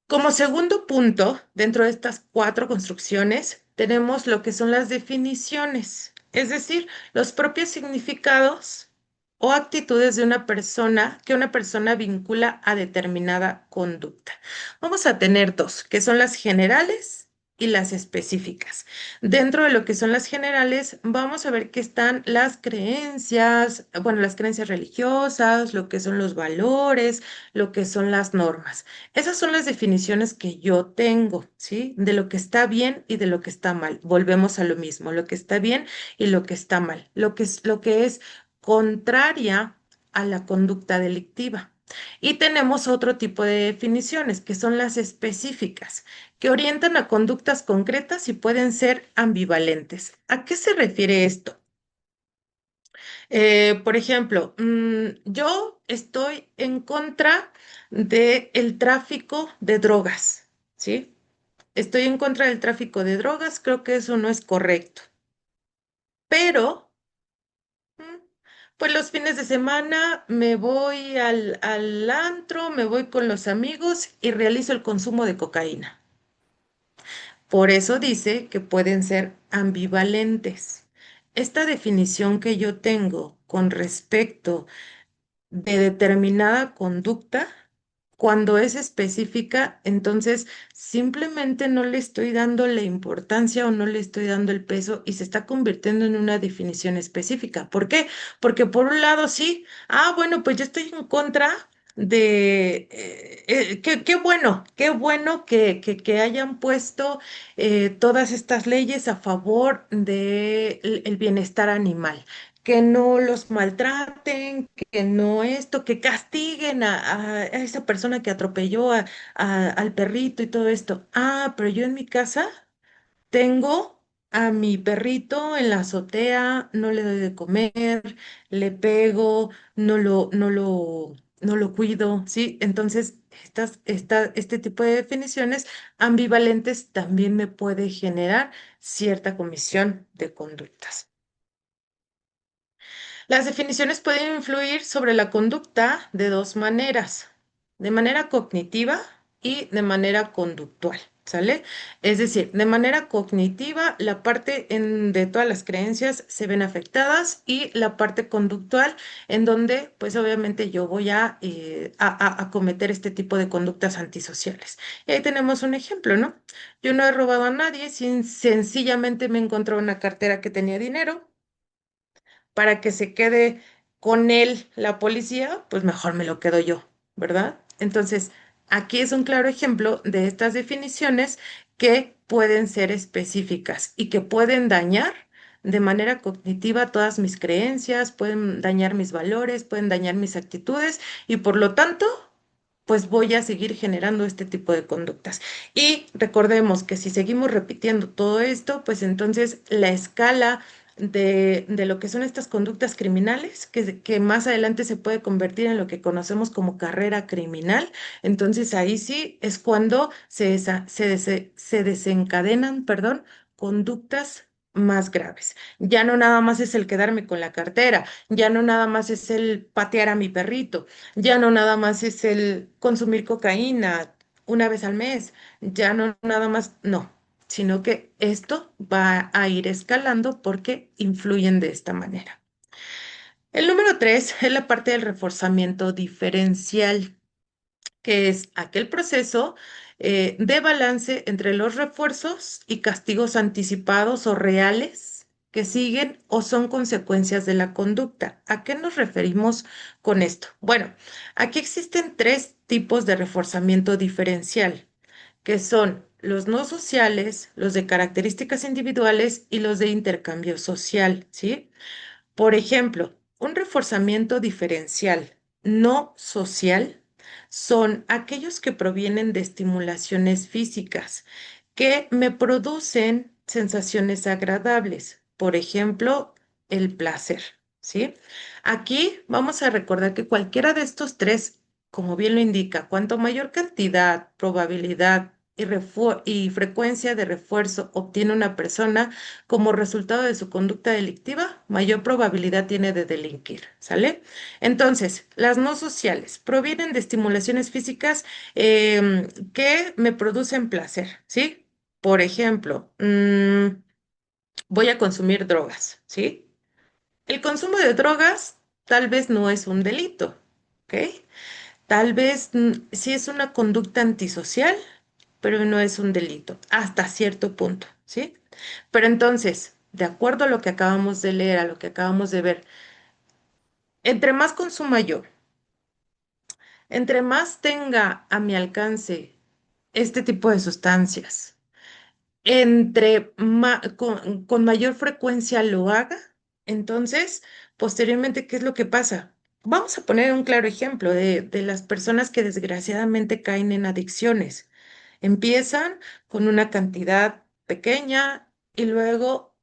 Como segundo punto, dentro de estas cuatro construcciones, tenemos lo que son las definiciones, es decir, los propios significados o actitudes de una persona que una persona vincula a determinada conducta. Vamos a tener dos, que son las generales y las específicas. Dentro de lo que son las generales, vamos a ver que están las creencias, bueno, las creencias religiosas, lo que son los valores, lo que son las normas. Esas son las definiciones que yo tengo, ¿sí? De lo que está bien y de lo que está mal. Volvemos a lo mismo, lo que está bien y lo que está mal. Lo que es contraria a la conducta delictiva. Y tenemos otro tipo de definiciones, que son las específicas, que orientan a conductas concretas y pueden ser ambivalentes. ¿A qué se refiere esto? Por ejemplo, yo estoy en contra del tráfico de drogas, ¿sí? Estoy en contra del tráfico de drogas, creo que eso no es correcto, pero mm, pues los fines de semana me voy al antro, me voy con los amigos y realizo el consumo de cocaína. Por eso dice que pueden ser ambivalentes. Esta definición que yo tengo con respecto de determinada conducta, cuando es específica, entonces simplemente no le estoy dando la importancia o no le estoy dando el peso y se está convirtiendo en una definición específica. ¿Por qué? Porque por un lado sí, bueno, pues yo estoy en contra de, qué bueno que hayan puesto todas estas leyes a favor del bienestar animal, que no los maltraten, que no esto, que castiguen a esa persona que atropelló al perrito y todo esto. Pero yo en mi casa tengo a mi perrito en la azotea, no le doy de comer, le pego, no lo cuido, ¿sí? Entonces, este tipo de definiciones ambivalentes también me puede generar cierta comisión de conductas. Las definiciones pueden influir sobre la conducta de dos maneras, de manera cognitiva y de manera conductual, ¿sale? Es decir, de manera cognitiva, la parte de todas las creencias se ven afectadas y la parte conductual en donde, pues obviamente yo voy a cometer este tipo de conductas antisociales. Y ahí tenemos un ejemplo, ¿no? Yo no he robado a nadie, sencillamente me encontré una cartera que tenía dinero para que se quede con él la policía, pues mejor me lo quedo yo, ¿verdad? Entonces, aquí es un claro ejemplo de estas definiciones que pueden ser específicas y que pueden dañar de manera cognitiva todas mis creencias, pueden dañar mis valores, pueden dañar mis actitudes y por lo tanto, pues voy a seguir generando este tipo de conductas. Y recordemos que si seguimos repitiendo todo esto, pues entonces la escala de lo que son estas conductas criminales, que más adelante se puede convertir en lo que conocemos como carrera criminal, entonces ahí sí es cuando se desencadenan, perdón, conductas más graves. Ya no nada más es el quedarme con la cartera, ya no nada más es el patear a mi perrito, ya no nada más es el consumir cocaína una vez al mes, ya no nada más, no, sino que esto va a ir escalando porque influyen de esta manera. El número tres es la parte del reforzamiento diferencial, que es aquel proceso de balance entre los refuerzos y castigos anticipados o reales que siguen o son consecuencias de la conducta. ¿A qué nos referimos con esto? Bueno, aquí existen tres tipos de reforzamiento diferencial, que son los no sociales, los de características individuales y los de intercambio social, ¿sí? Por ejemplo, un reforzamiento diferencial no social son aquellos que provienen de estimulaciones físicas que me producen sensaciones agradables. Por ejemplo, el placer, ¿sí? Aquí vamos a recordar que cualquiera de estos tres, como bien lo indica, cuanto mayor cantidad, probabilidad y frecuencia de refuerzo obtiene una persona, como resultado de su conducta delictiva, mayor probabilidad tiene de delinquir, ¿sale? Entonces, las no sociales provienen de estimulaciones físicas que me producen placer, ¿sí? Por ejemplo, voy a consumir drogas, ¿sí? El consumo de drogas tal vez no es un delito, ¿ok? Tal vez sí es una conducta antisocial, pero no es un delito, hasta cierto punto, ¿sí? Pero entonces, de acuerdo a lo que acabamos de leer, a lo que acabamos de ver, entre más consuma yo, entre más tenga a mi alcance este tipo de sustancias, con mayor frecuencia lo haga, entonces, posteriormente, ¿qué es lo que pasa? Vamos a poner un claro ejemplo de las personas que desgraciadamente caen en adicciones. Empiezan con una cantidad pequeña y luego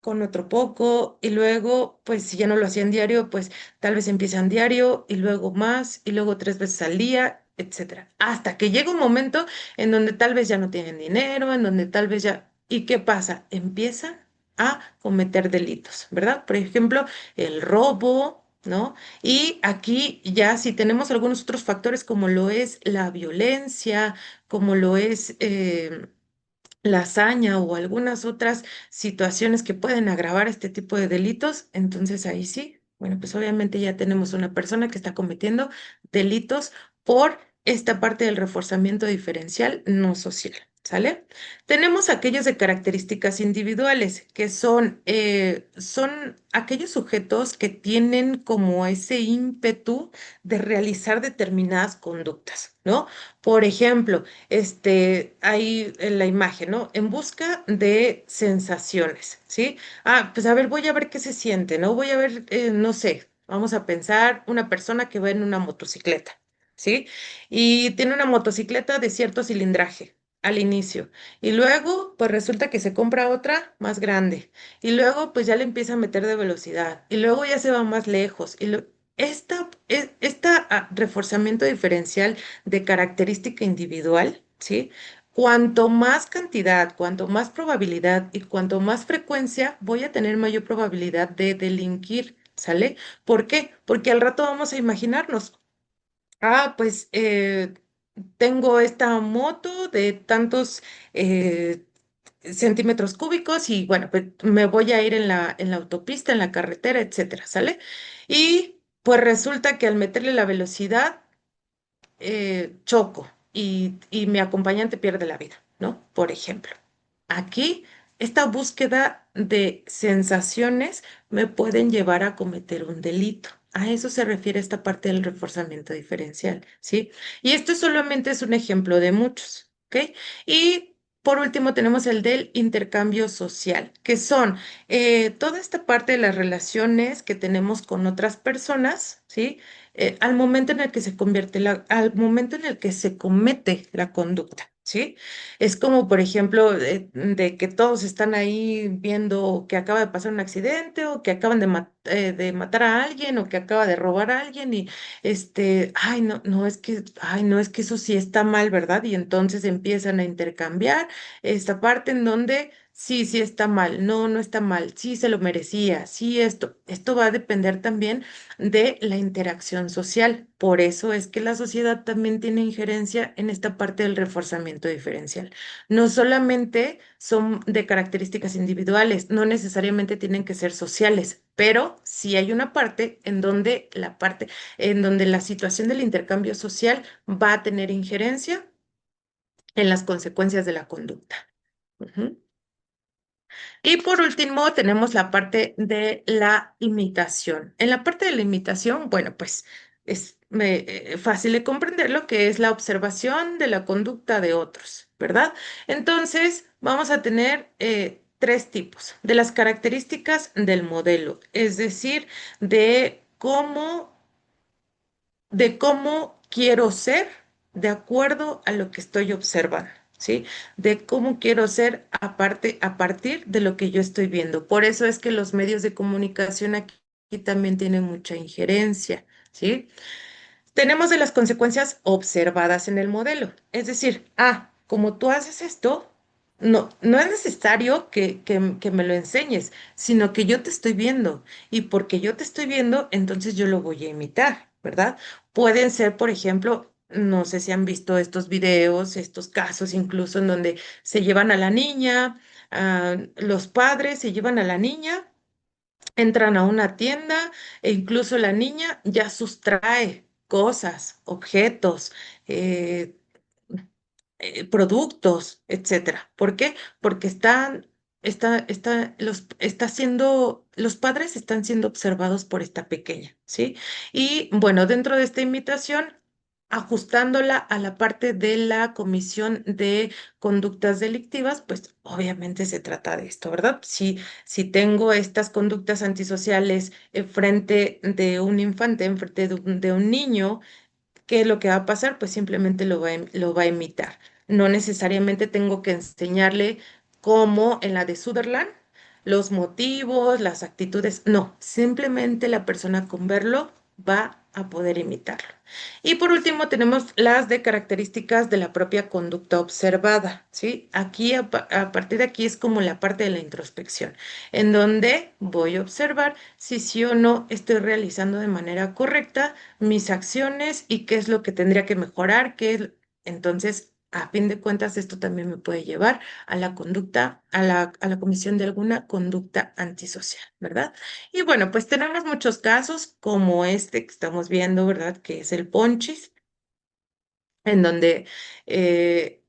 con otro poco y luego, pues si ya no lo hacían diario, pues tal vez empiezan diario y luego más y luego 3 veces al día, etcétera. Hasta que llega un momento en donde tal vez ya no tienen dinero, en donde tal vez ya... ¿Y qué pasa? Empiezan a cometer delitos, ¿verdad? Por ejemplo, el robo, ¿no? Y aquí ya si tenemos algunos otros factores como lo es la violencia, como lo es la hazaña o algunas otras situaciones que pueden agravar este tipo de delitos, entonces ahí sí, bueno, pues obviamente ya tenemos una persona que está cometiendo delitos por esta parte del reforzamiento diferencial no social. ¿Sale? Tenemos aquellos de características individuales, que son aquellos sujetos que tienen como ese ímpetu de realizar determinadas conductas, ¿no? Por ejemplo, ahí en la imagen, ¿no? En busca de sensaciones, ¿sí? Ah, pues a ver, voy a ver qué se siente, ¿no? Voy a ver, no sé, vamos a pensar una persona que va en una motocicleta, ¿sí? Y tiene una motocicleta de cierto cilindraje al inicio. Y luego, pues resulta que se compra otra más grande. Y luego, pues ya le empieza a meter de velocidad. Y luego ya se va más lejos. Reforzamiento diferencial de característica individual, ¿sí? Cuanto más cantidad, cuanto más probabilidad y cuanto más frecuencia, voy a tener mayor probabilidad de delinquir, ¿sale? ¿Por qué? Porque al rato vamos a imaginarnos, pues tengo esta moto de tantos eh, centímetros cúbicos y bueno, pues me voy a ir en la autopista, en la carretera, etcétera, ¿sale? Y pues resulta que al meterle la velocidad, choco y mi acompañante pierde la vida, ¿no? Por ejemplo, aquí esta búsqueda de sensaciones me pueden llevar a cometer un delito. A eso se refiere esta parte del reforzamiento diferencial, ¿sí? Y esto solamente es un ejemplo de muchos, ¿ok? Y por último tenemos el del intercambio social, que son toda esta parte de las relaciones que tenemos con otras personas, ¿sí? Al momento en el que al momento en el que se comete la conducta, ¿sí? Es como, por ejemplo, de que todos están ahí viendo que acaba de pasar un accidente o que acaban de matar a alguien o que acaba de robar a alguien y ay, no, no es que, ay, no es que eso sí está mal, ¿verdad? Y entonces empiezan a intercambiar esta parte en donde sí, sí está mal, no, no está mal, sí se lo merecía, sí esto va a depender también de la interacción social. Por eso es que la sociedad también tiene injerencia en esta parte del reforzamiento diferencial. No solamente son de características individuales, no necesariamente tienen que ser sociales, pero sí hay una parte en donde la situación del intercambio social va a tener injerencia en las consecuencias de la conducta. Ujú. Y por último, tenemos la parte de la imitación. En la parte de la imitación, bueno, pues es fácil de comprender lo que es la observación de la conducta de otros, ¿verdad? Entonces, vamos a tener tres tipos de las características del modelo, es decir, de cómo quiero ser de acuerdo a lo que estoy observando, ¿sí? De cómo quiero ser a partir de lo que yo estoy viendo. Por eso es que los medios de comunicación aquí también tienen mucha injerencia, ¿sí? Tenemos de las consecuencias observadas en el modelo. Es decir, como tú haces esto, no, no es necesario que me lo enseñes, sino que yo te estoy viendo. Y porque yo te estoy viendo, entonces yo lo voy a imitar, ¿verdad? Pueden ser, por ejemplo, no sé si han visto estos videos, estos casos incluso en donde se llevan a la niña, los padres se llevan a la niña Entran a una tienda e incluso la niña ya sustrae cosas, objetos, eh, productos, etcétera. ¿Por qué? Porque los padres están siendo observados por esta pequeña, ¿sí? Y bueno, dentro de esta imitación, ajustándola a la parte de la comisión de conductas delictivas, pues obviamente se trata de esto, ¿verdad? Si tengo estas conductas antisociales frente de un infante, en frente de un niño, ¿qué es lo que va a pasar? Pues simplemente lo va a imitar. No necesariamente tengo que enseñarle como en la de Sutherland, los motivos, las actitudes. No, simplemente la persona con verlo va a poder imitarlo. Y por último tenemos las de características de la propia conducta observada, ¿sí? Aquí, a partir de aquí es como la parte de la introspección, en donde voy a observar si sí o no estoy realizando de manera correcta mis acciones y qué es lo que tendría que mejorar, entonces, a fin de cuentas, esto también me puede llevar a la conducta, a la comisión de alguna conducta antisocial, ¿verdad? Y bueno, pues tenemos muchos casos como este que estamos viendo, ¿verdad? Que es el Ponchis, en donde eh,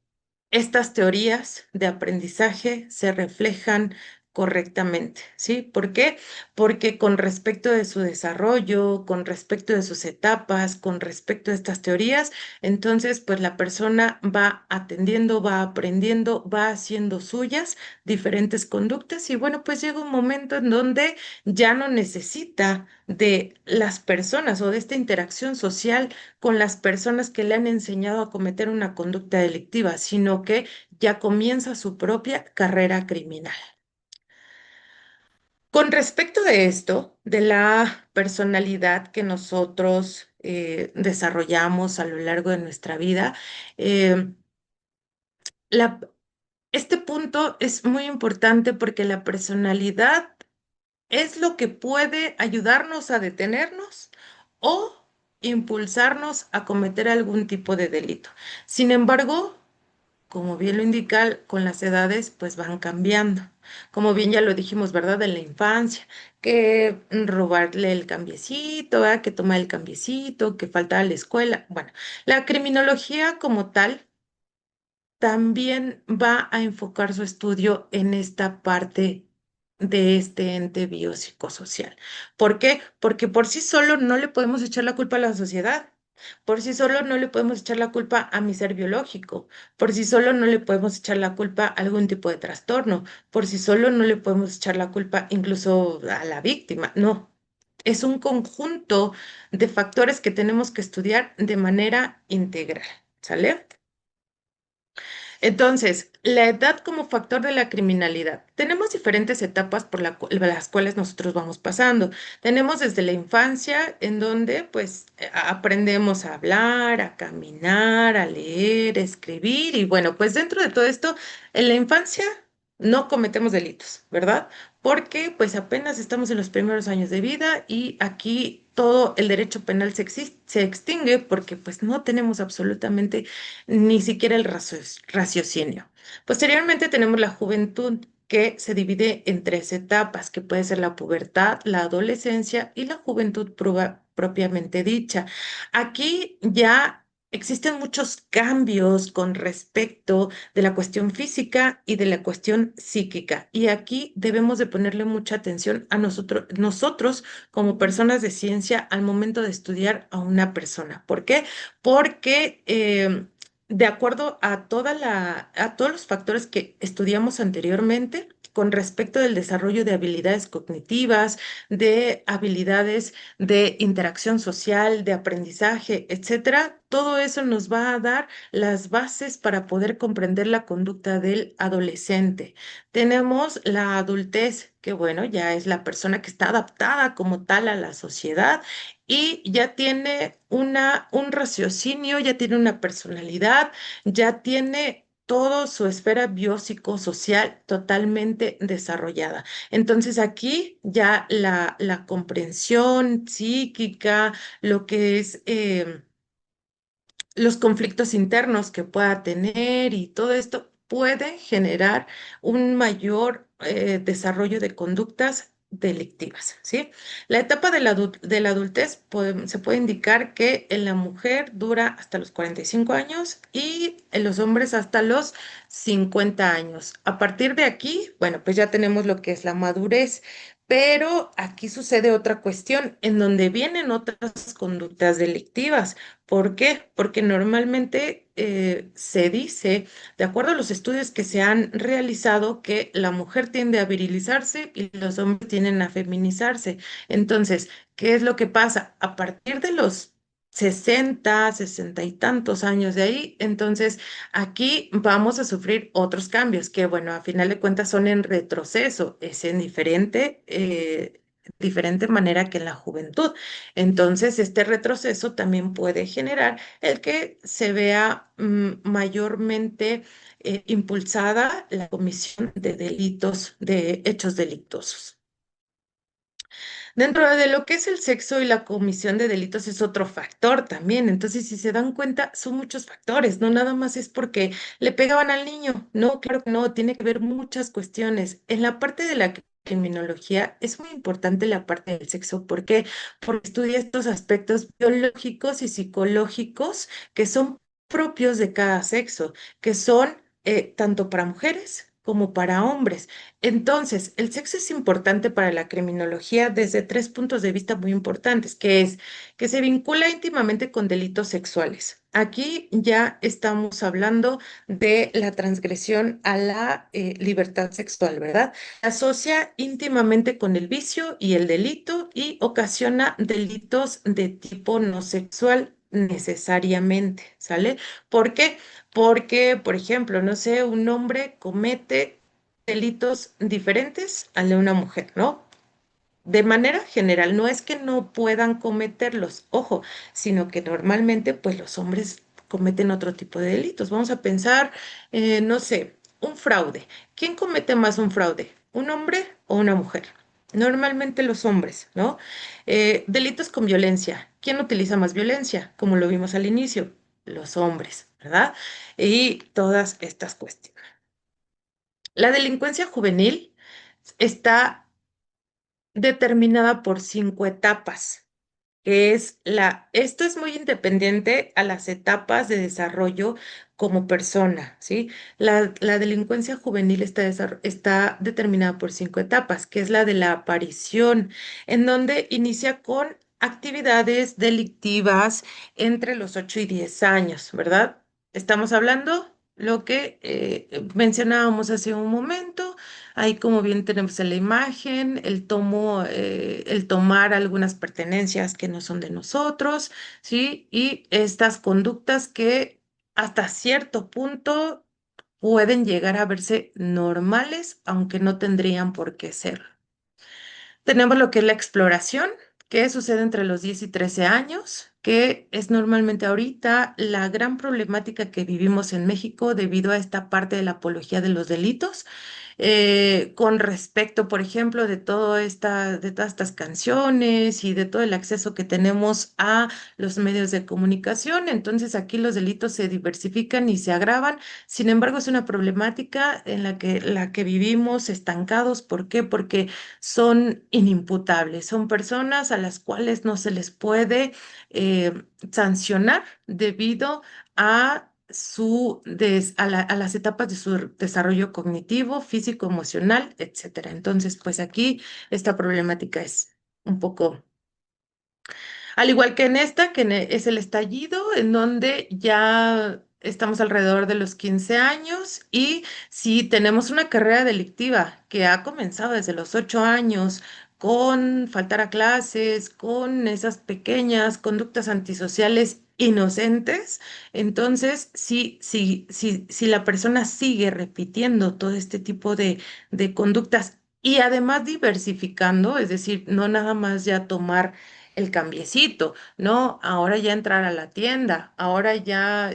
estas teorías de aprendizaje se reflejan correctamente, ¿sí? ¿Por qué? Porque con respecto de su desarrollo, con respecto de sus etapas, con respecto a estas teorías, entonces pues la persona va atendiendo, va aprendiendo, va haciendo suyas diferentes conductas y bueno, pues llega un momento en donde ya no necesita de las personas o de esta interacción social con las personas que le han enseñado a cometer una conducta delictiva, sino que ya comienza su propia carrera criminal. Con respecto de esto, de la personalidad que nosotros desarrollamos a lo largo de nuestra vida, eh, la- este punto es muy importante porque la personalidad es lo que puede ayudarnos a detenernos o impulsarnos a cometer algún tipo de delito. Sin embargo, como bien lo indica, con las edades pues van cambiando. Como bien ya lo dijimos, ¿verdad? En la infancia, que robarle el cambiecito, ¿verdad? Que tomar el cambiecito, que faltar a la escuela. Bueno, la criminología como tal también va a enfocar su estudio en esta parte de este ente biopsicosocial. ¿Por qué? Porque por sí solo no le podemos echar la culpa a la sociedad. Por sí solo no le podemos echar la culpa a mi ser biológico. Por sí solo no le podemos echar la culpa a algún tipo de trastorno. Por sí solo no le podemos echar la culpa incluso a la víctima. No. Es un conjunto de factores que tenemos que estudiar de manera integral. ¿Sale? Entonces, la edad como factor de la criminalidad. Tenemos diferentes etapas por las cuales nosotros vamos pasando. Tenemos desde la infancia, en donde pues aprendemos a hablar, a caminar, a leer, a escribir y bueno, pues dentro de todo esto, en la infancia no cometemos delitos, ¿verdad? Porque pues apenas estamos en los primeros años de vida y aquí todo el derecho penal se extingue porque pues no tenemos absolutamente ni siquiera el raciocinio. Posteriormente tenemos la juventud, que se divide en tres etapas, que puede ser la pubertad, la adolescencia y la juventud propiamente dicha. Aquí ya existen muchos cambios con respecto de la cuestión física y de la cuestión psíquica. Y aquí debemos de ponerle mucha atención a nosotros como personas de ciencia al momento de estudiar a una persona. ¿Por qué? Porque de acuerdo a todos los factores que estudiamos anteriormente, con respecto del desarrollo de habilidades cognitivas, de habilidades de interacción social, de aprendizaje, etcétera, todo eso nos va a dar las bases para poder comprender la conducta del adolescente. Tenemos la adultez, que bueno, ya es la persona que está adaptada como tal a la sociedad y ya tiene un raciocinio, ya tiene una personalidad, ya tiene toda su esfera biopsicosocial totalmente desarrollada. Entonces aquí ya la comprensión psíquica, lo que es los conflictos internos que pueda tener y todo esto puede generar un mayor desarrollo de conductas delictivas, ¿sí? La etapa de de la adultez se puede indicar que en la mujer dura hasta los 45 años y en los hombres hasta los 50 años. A partir de aquí, bueno, pues ya tenemos lo que es la madurez. Pero aquí sucede otra cuestión en donde vienen otras conductas delictivas. ¿Por qué? Porque normalmente se dice, de acuerdo a los estudios que se han realizado, que la mujer tiende a virilizarse y los hombres tienden a feminizarse. Entonces, ¿qué es lo que pasa? A partir de los 60, 60 y tantos años de ahí, entonces aquí vamos a sufrir otros cambios que, bueno, a final de cuentas son en retroceso, es en diferente manera que en la juventud. Entonces, este retroceso también puede generar el que se vea mayormente impulsada la comisión de delitos, de hechos delictuosos. Dentro de lo que es el sexo y la comisión de delitos es otro factor también. Entonces, si se dan cuenta, son muchos factores, no nada más es porque le pegaban al niño. No, claro que no, tiene que ver muchas cuestiones. En la parte de la criminología es muy importante la parte del sexo. ¿Por qué? Porque estudia estos aspectos biológicos y psicológicos que son propios de cada sexo, que son tanto para mujeres como para hombres. Entonces, el sexo es importante para la criminología desde tres puntos de vista muy importantes, que es que se vincula íntimamente con delitos sexuales. Aquí ya estamos hablando de la transgresión a la libertad sexual, ¿verdad? Se asocia íntimamente con el vicio y el delito y ocasiona delitos de tipo no sexual necesariamente, ¿sale? ¿Por qué? Porque, por ejemplo, no sé, un hombre comete delitos diferentes al de una mujer, ¿no? De manera general, no es que no puedan cometerlos, ojo, sino que normalmente, pues los hombres cometen otro tipo de delitos. Vamos a pensar, no sé, un fraude. ¿Quién comete más un fraude? ¿Un hombre o una mujer? Normalmente los hombres, ¿no? Delitos con violencia. ¿Quién utiliza más violencia? Como lo vimos al inicio, los hombres, ¿verdad? Y todas estas cuestiones. La delincuencia juvenil está determinada por cinco etapas, que es esto es muy independiente a las etapas de desarrollo como persona, ¿sí? La delincuencia juvenil está determinada por cinco etapas, que es la de la aparición, en donde inicia con actividades delictivas entre los 8 y 10 años, ¿verdad? Estamos hablando lo que mencionábamos hace un momento. Ahí, como bien tenemos en la imagen, el tomar algunas pertenencias que no son de nosotros, ¿sí? Y estas conductas que hasta cierto punto pueden llegar a verse normales, aunque no tendrían por qué ser. Tenemos lo que es la exploración, que sucede entre los 10 y 13 años, que es normalmente ahorita la gran problemática que vivimos en México debido a esta parte de la apología de los delitos, con respecto, por ejemplo, de todas estas canciones y de todo el acceso que tenemos a los medios de comunicación. Entonces aquí los delitos se diversifican y se agravan. Sin embargo, es una problemática en la que vivimos estancados. ¿Por qué? Porque son inimputables, son personas a las cuales no se les puede sancionar debido a a las etapas de su desarrollo cognitivo, físico, emocional, etcétera. Entonces, pues aquí esta problemática es un poco al igual que en esta, es el estallido, en donde ya estamos alrededor de los 15 años y si tenemos una carrera delictiva que ha comenzado desde los 8 años con faltar a clases, con esas pequeñas conductas antisociales inocentes, entonces si la persona sigue repitiendo todo este tipo de conductas y además diversificando, es decir, no nada más ya tomar el cambiecito, ¿no? Ahora ya entrar a la tienda, ahora ya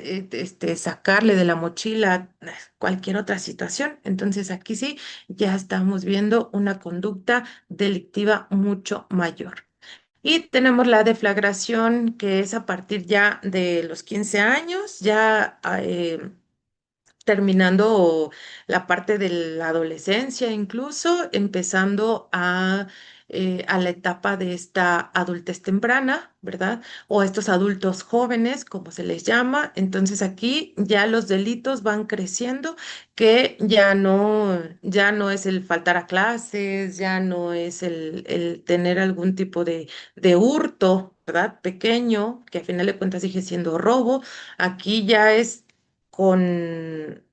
sacarle de la mochila cualquier otra situación. Entonces aquí sí, ya estamos viendo una conducta delictiva mucho mayor. Y tenemos la deflagración, que es a partir ya de los 15 años, ya terminando la parte de la adolescencia, incluso empezando a la etapa de esta adultez temprana, ¿verdad? O estos adultos jóvenes, como se les llama. Entonces aquí ya los delitos van creciendo, que ya no es el faltar a clases, ya no es el tener algún tipo de hurto, ¿verdad? Pequeño, que a final de cuentas sigue siendo robo. Aquí ya es con,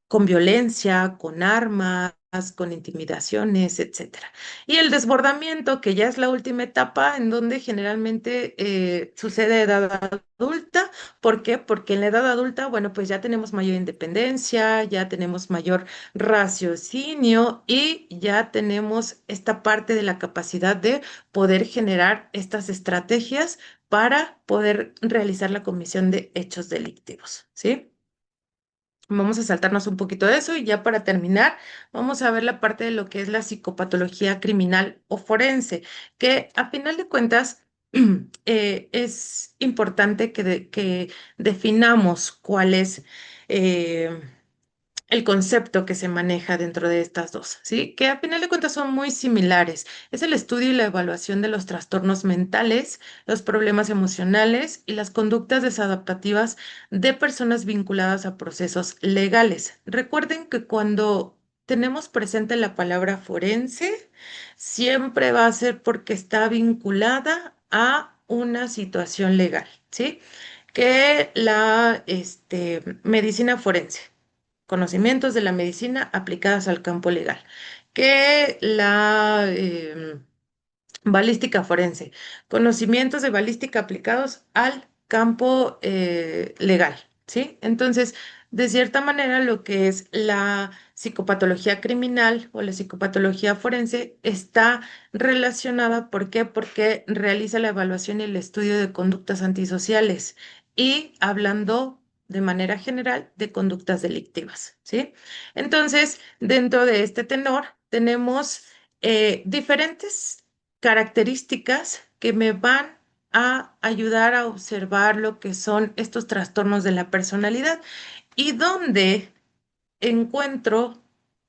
con violencia, con armas, con intimidaciones, etcétera. Y el desbordamiento, que ya es la última etapa en donde generalmente sucede a edad adulta. ¿Por qué? Porque en la edad adulta, bueno, pues ya tenemos mayor independencia, ya tenemos mayor raciocinio y ya tenemos esta parte de la capacidad de poder generar estas estrategias para poder realizar la comisión de hechos delictivos, ¿sí? Vamos a saltarnos un poquito de eso y ya para terminar, vamos a ver la parte de lo que es la psicopatología criminal o forense, que a final de cuentas es importante que definamos cuál es eh, el concepto que se maneja dentro de estas dos, ¿sí? Que a final de cuentas son muy similares. Es el estudio y la evaluación de los trastornos mentales, los problemas emocionales y las conductas desadaptativas de personas vinculadas a procesos legales. Recuerden que cuando tenemos presente la palabra forense, siempre va a ser porque está vinculada a una situación legal, ¿sí? Que la medicina forense, conocimientos de la medicina aplicadas al campo legal, que la balística forense, conocimientos de balística aplicados al campo legal, ¿sí? Entonces, de cierta manera, lo que es la psicopatología criminal o la psicopatología forense está relacionada, ¿por qué? Porque realiza la evaluación y el estudio de conductas antisociales y hablando de manera general de conductas delictivas, ¿sí? Entonces, dentro de este tenor, tenemos diferentes características que me van a ayudar a observar lo que son estos trastornos de la personalidad y donde encuentro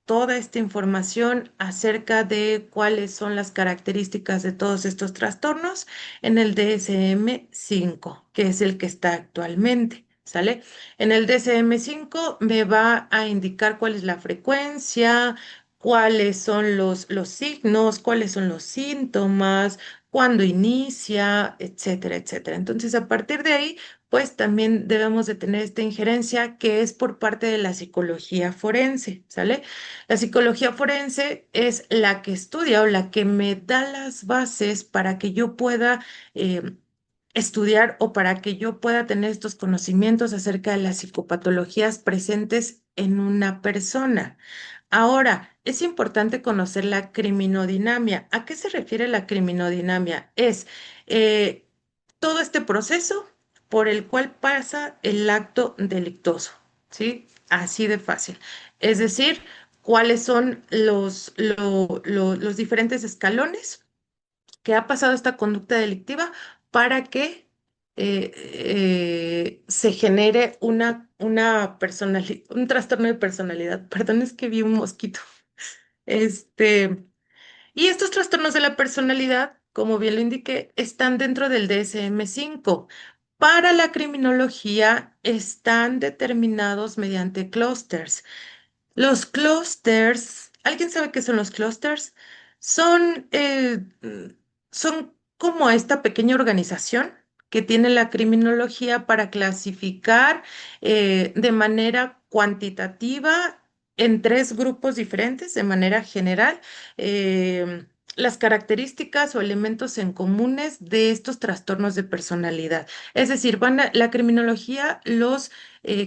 toda esta información acerca de cuáles son las características de todos estos trastornos en el DSM-5, que es el que está actualmente. ¿Sale? En el DSM-5 me va a indicar cuál es la frecuencia, cuáles son los signos, cuáles son los síntomas, cuándo inicia, etcétera, etcétera. Entonces, a partir de ahí, pues también debemos de tener esta injerencia que es por parte de la psicología forense, ¿sale? La psicología forense es la que estudia o la que me da las bases para que yo pueda estudiar o para que yo pueda tener estos conocimientos acerca de las psicopatologías presentes en una persona. Ahora, es importante conocer la criminodinamia. ¿A qué se refiere la criminodinamia? Es eh, todo este proceso por el cual pasa el acto delictuoso, ¿sí? Así de fácil. Es decir, cuáles son los diferentes escalones que ha pasado esta conducta delictiva para que se genere un trastorno de personalidad. Perdón, es que vi un mosquito. Este, y estos trastornos de la personalidad, como bien lo indiqué, están dentro del DSM-5. Para la criminología están determinados mediante clústeres. Los clústeres, ¿alguien sabe qué son los clústeres? Son, son como esta pequeña organización que tiene la criminología para clasificar de manera cuantitativa en tres grupos diferentes, de manera general, las características o elementos en comunes de estos trastornos de personalidad. Es decir, la criminología los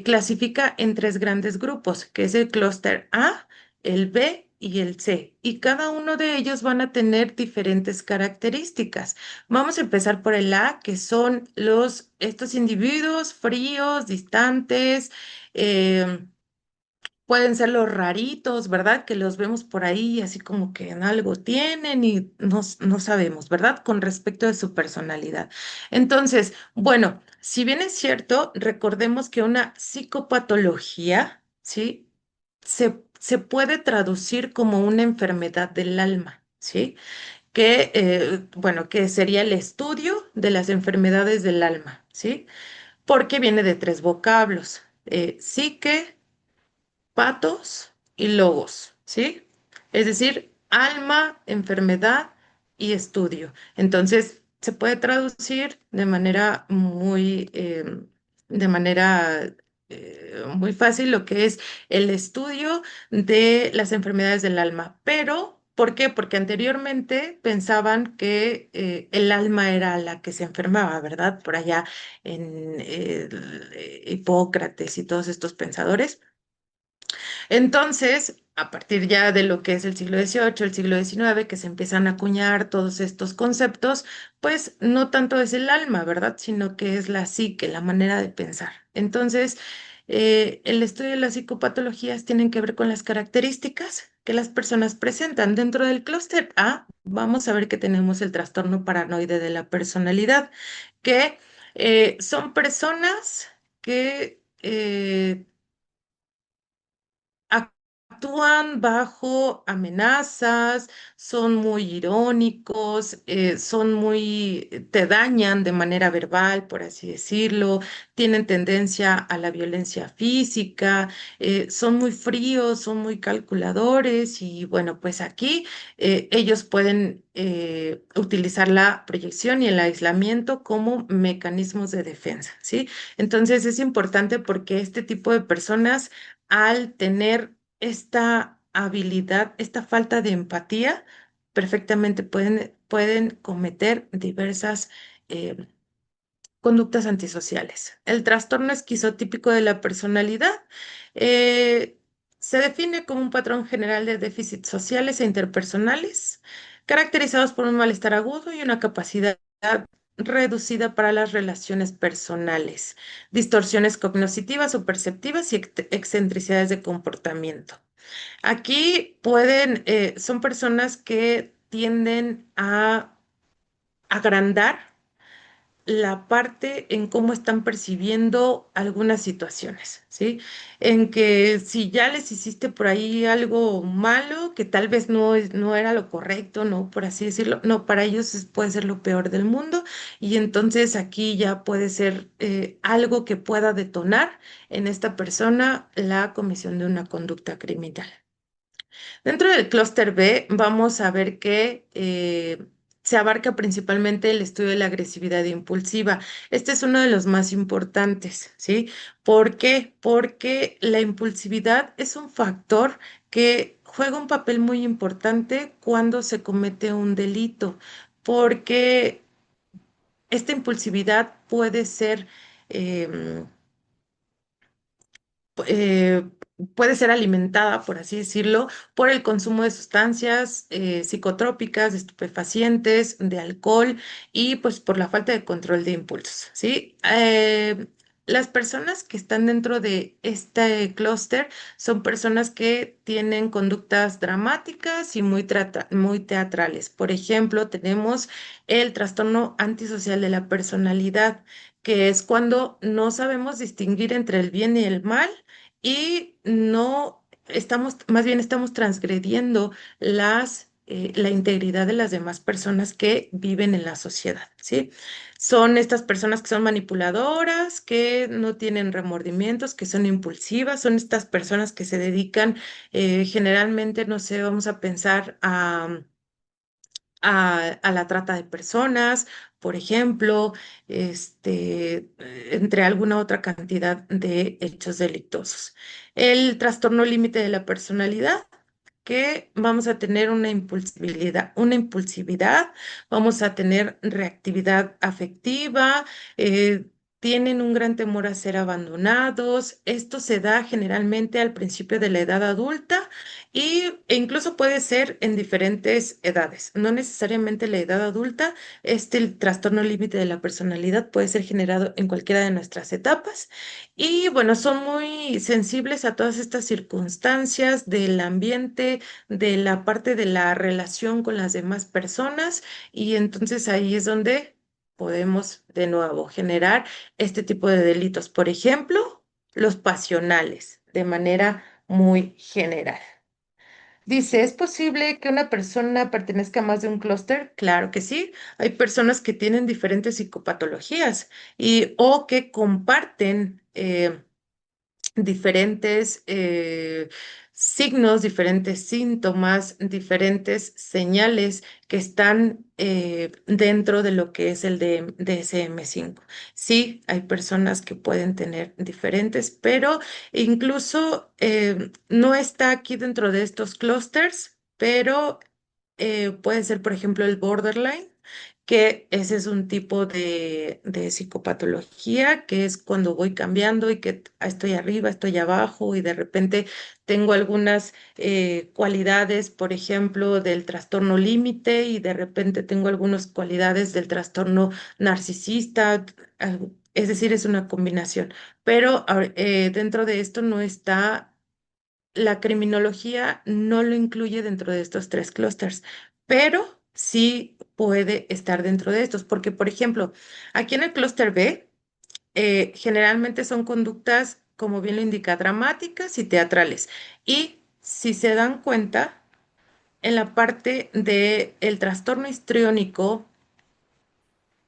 clasifica en tres grandes grupos, que es el clúster A, el B y el C. Y cada uno de ellos van a tener diferentes características. Vamos a empezar por el A, que son estos individuos fríos, distantes, em, pueden ser los raritos, ¿verdad? Que los vemos por ahí, así como que en algo tienen y no sabemos, ¿verdad? Con respecto de su personalidad. Entonces, bueno, si bien es cierto, recordemos que una psicopatología ¿sí? Se puede traducir como una enfermedad del alma, ¿sí? Que, bueno, que sería el estudio de las enfermedades del alma, ¿sí? Porque viene de tres vocablos, psique, patos y logos, ¿sí? Es decir, alma, enfermedad y estudio. Entonces, se puede traducir de manera muy fácil lo que es el estudio de las enfermedades del alma. Pero, ¿por qué? Porque anteriormente pensaban que el alma era la que se enfermaba, ¿verdad? Por allá en Hipócrates y todos estos pensadores. Entonces, a partir ya de lo que es el siglo XVIII, el siglo XIX, que se empiezan a acuñar todos estos conceptos, pues no tanto es el alma, ¿verdad? Sino que es la psique, la manera de pensar. Entonces, el estudio de las psicopatologías tienen que ver con las características que las personas presentan. Dentro del clúster A, vamos a ver que tenemos el trastorno paranoide de la personalidad, que son personas que actúan bajo amenazas, son muy irónicos, te dañan de manera verbal, por así decirlo, tienen tendencia a la violencia física, son muy fríos, son muy calculadores y bueno, pues aquí ellos pueden utilizar la proyección y el aislamiento como mecanismos de defensa, ¿sí? Entonces es importante porque este tipo de personas al tener esta habilidad, esta falta de empatía, perfectamente pueden cometer diversas eh, conductas antisociales. El trastorno esquizotípico de la personalidad eh, se define como un patrón general de déficits sociales e interpersonales, caracterizados por un malestar agudo y una capacidad reducida para las relaciones personales, distorsiones cognitivas o perceptivas y excentricidades de comportamiento. Aquí son personas que tienden a agrandar la parte en cómo están percibiendo algunas situaciones, ¿sí? En que si ya les hiciste por ahí algo malo, que tal vez no era lo correcto, ¿no? Por así decirlo, no, para ellos puede ser lo peor del mundo y entonces aquí ya puede ser algo que pueda detonar en esta persona la comisión de una conducta criminal. Dentro del clúster B vamos a ver que se abarca principalmente el estudio de la agresividad impulsiva. Este es uno de los más importantes, ¿sí? ¿Por qué? Porque la impulsividad es un factor que juega un papel muy importante cuando se comete un delito, porque esta impulsividad puede ser... em, eh, puede ser alimentada, por así decirlo, por el consumo de sustancias psicotrópicas, de estupefacientes, de alcohol y pues por la falta de control de impulsos, ¿sí? Las personas que están dentro de este clúster son personas que tienen conductas dramáticas y muy teatrales. Por ejemplo, tenemos el trastorno antisocial de la personalidad, que es cuando no sabemos distinguir entre el bien y el mal y no estamos, más bien estamos transgrediendo la integridad de las demás personas que viven en la sociedad, ¿sí? Son estas personas que son manipuladoras, que no tienen remordimientos, que son impulsivas, son estas personas que se dedican generalmente, no sé, vamos a pensar a la trata de personas, por ejemplo, entre alguna otra cantidad de hechos delictuosos. El trastorno límite de la personalidad, que vamos a tener una impulsividad, vamos a tener reactividad afectiva, eh, tienen un gran temor a ser abandonados. Esto se da generalmente al principio de la edad adulta e incluso puede ser en diferentes edades, no necesariamente la edad adulta. El trastorno límite de la personalidad puede ser generado en cualquiera de nuestras etapas y bueno, son muy sensibles a todas estas circunstancias del ambiente, de la parte de la relación con las demás personas y entonces ahí es donde podemos de nuevo generar este tipo de delitos. Por ejemplo, los pasionales. de manera muy general. Dice, ¿es posible que una persona pertenezca a más de un clúster? Claro que sí. Hay personas que tienen diferentes psicopatologías y o que comparten diferentes signos, diferentes síntomas, diferentes señales que están dentro de lo que es el DSM-5. Sí, hay personas que pueden tener diferentes, pero incluso no está aquí dentro de estos clústeres, pero puede ser, por ejemplo, el borderline, que ese es un tipo de psicopatología, que es cuando voy cambiando y que estoy arriba, estoy abajo y de repente tengo algunas cualidades, por ejemplo, del trastorno límite y de repente tengo algunas cualidades del trastorno narcisista. Es decir, es una combinación. Pero dentro de esto no está la criminología, no lo incluye dentro de estos tres clústeres, pero sí puede estar dentro de estos, porque, por ejemplo, aquí en el clúster B, generalmente son conductas, como bien lo indica, dramáticas y teatrales. Y si se dan cuenta, en la parte del trastorno histriónico,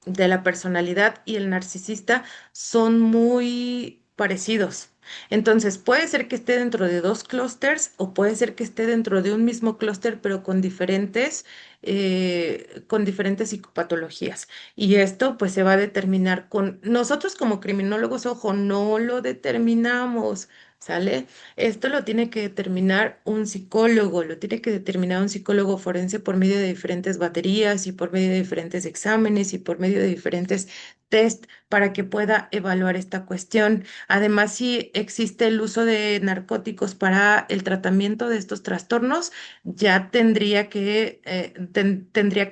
de la personalidad y el narcisista son muy parecidos. Entonces, puede ser que esté dentro de dos clústeres o puede ser que esté dentro de un mismo clúster, pero con diferentes psicopatologías. Y esto pues se va a determinar con nosotros como criminólogos, ojo, no lo determinamos. ¿Sale? Esto lo tiene que determinar un psicólogo, lo tiene que determinar un psicólogo forense por medio de diferentes baterías y por medio de diferentes exámenes y por medio de diferentes test para que pueda evaluar esta cuestión. Además, si existe el uso de narcóticos para el tratamiento de estos trastornos, ya tendría que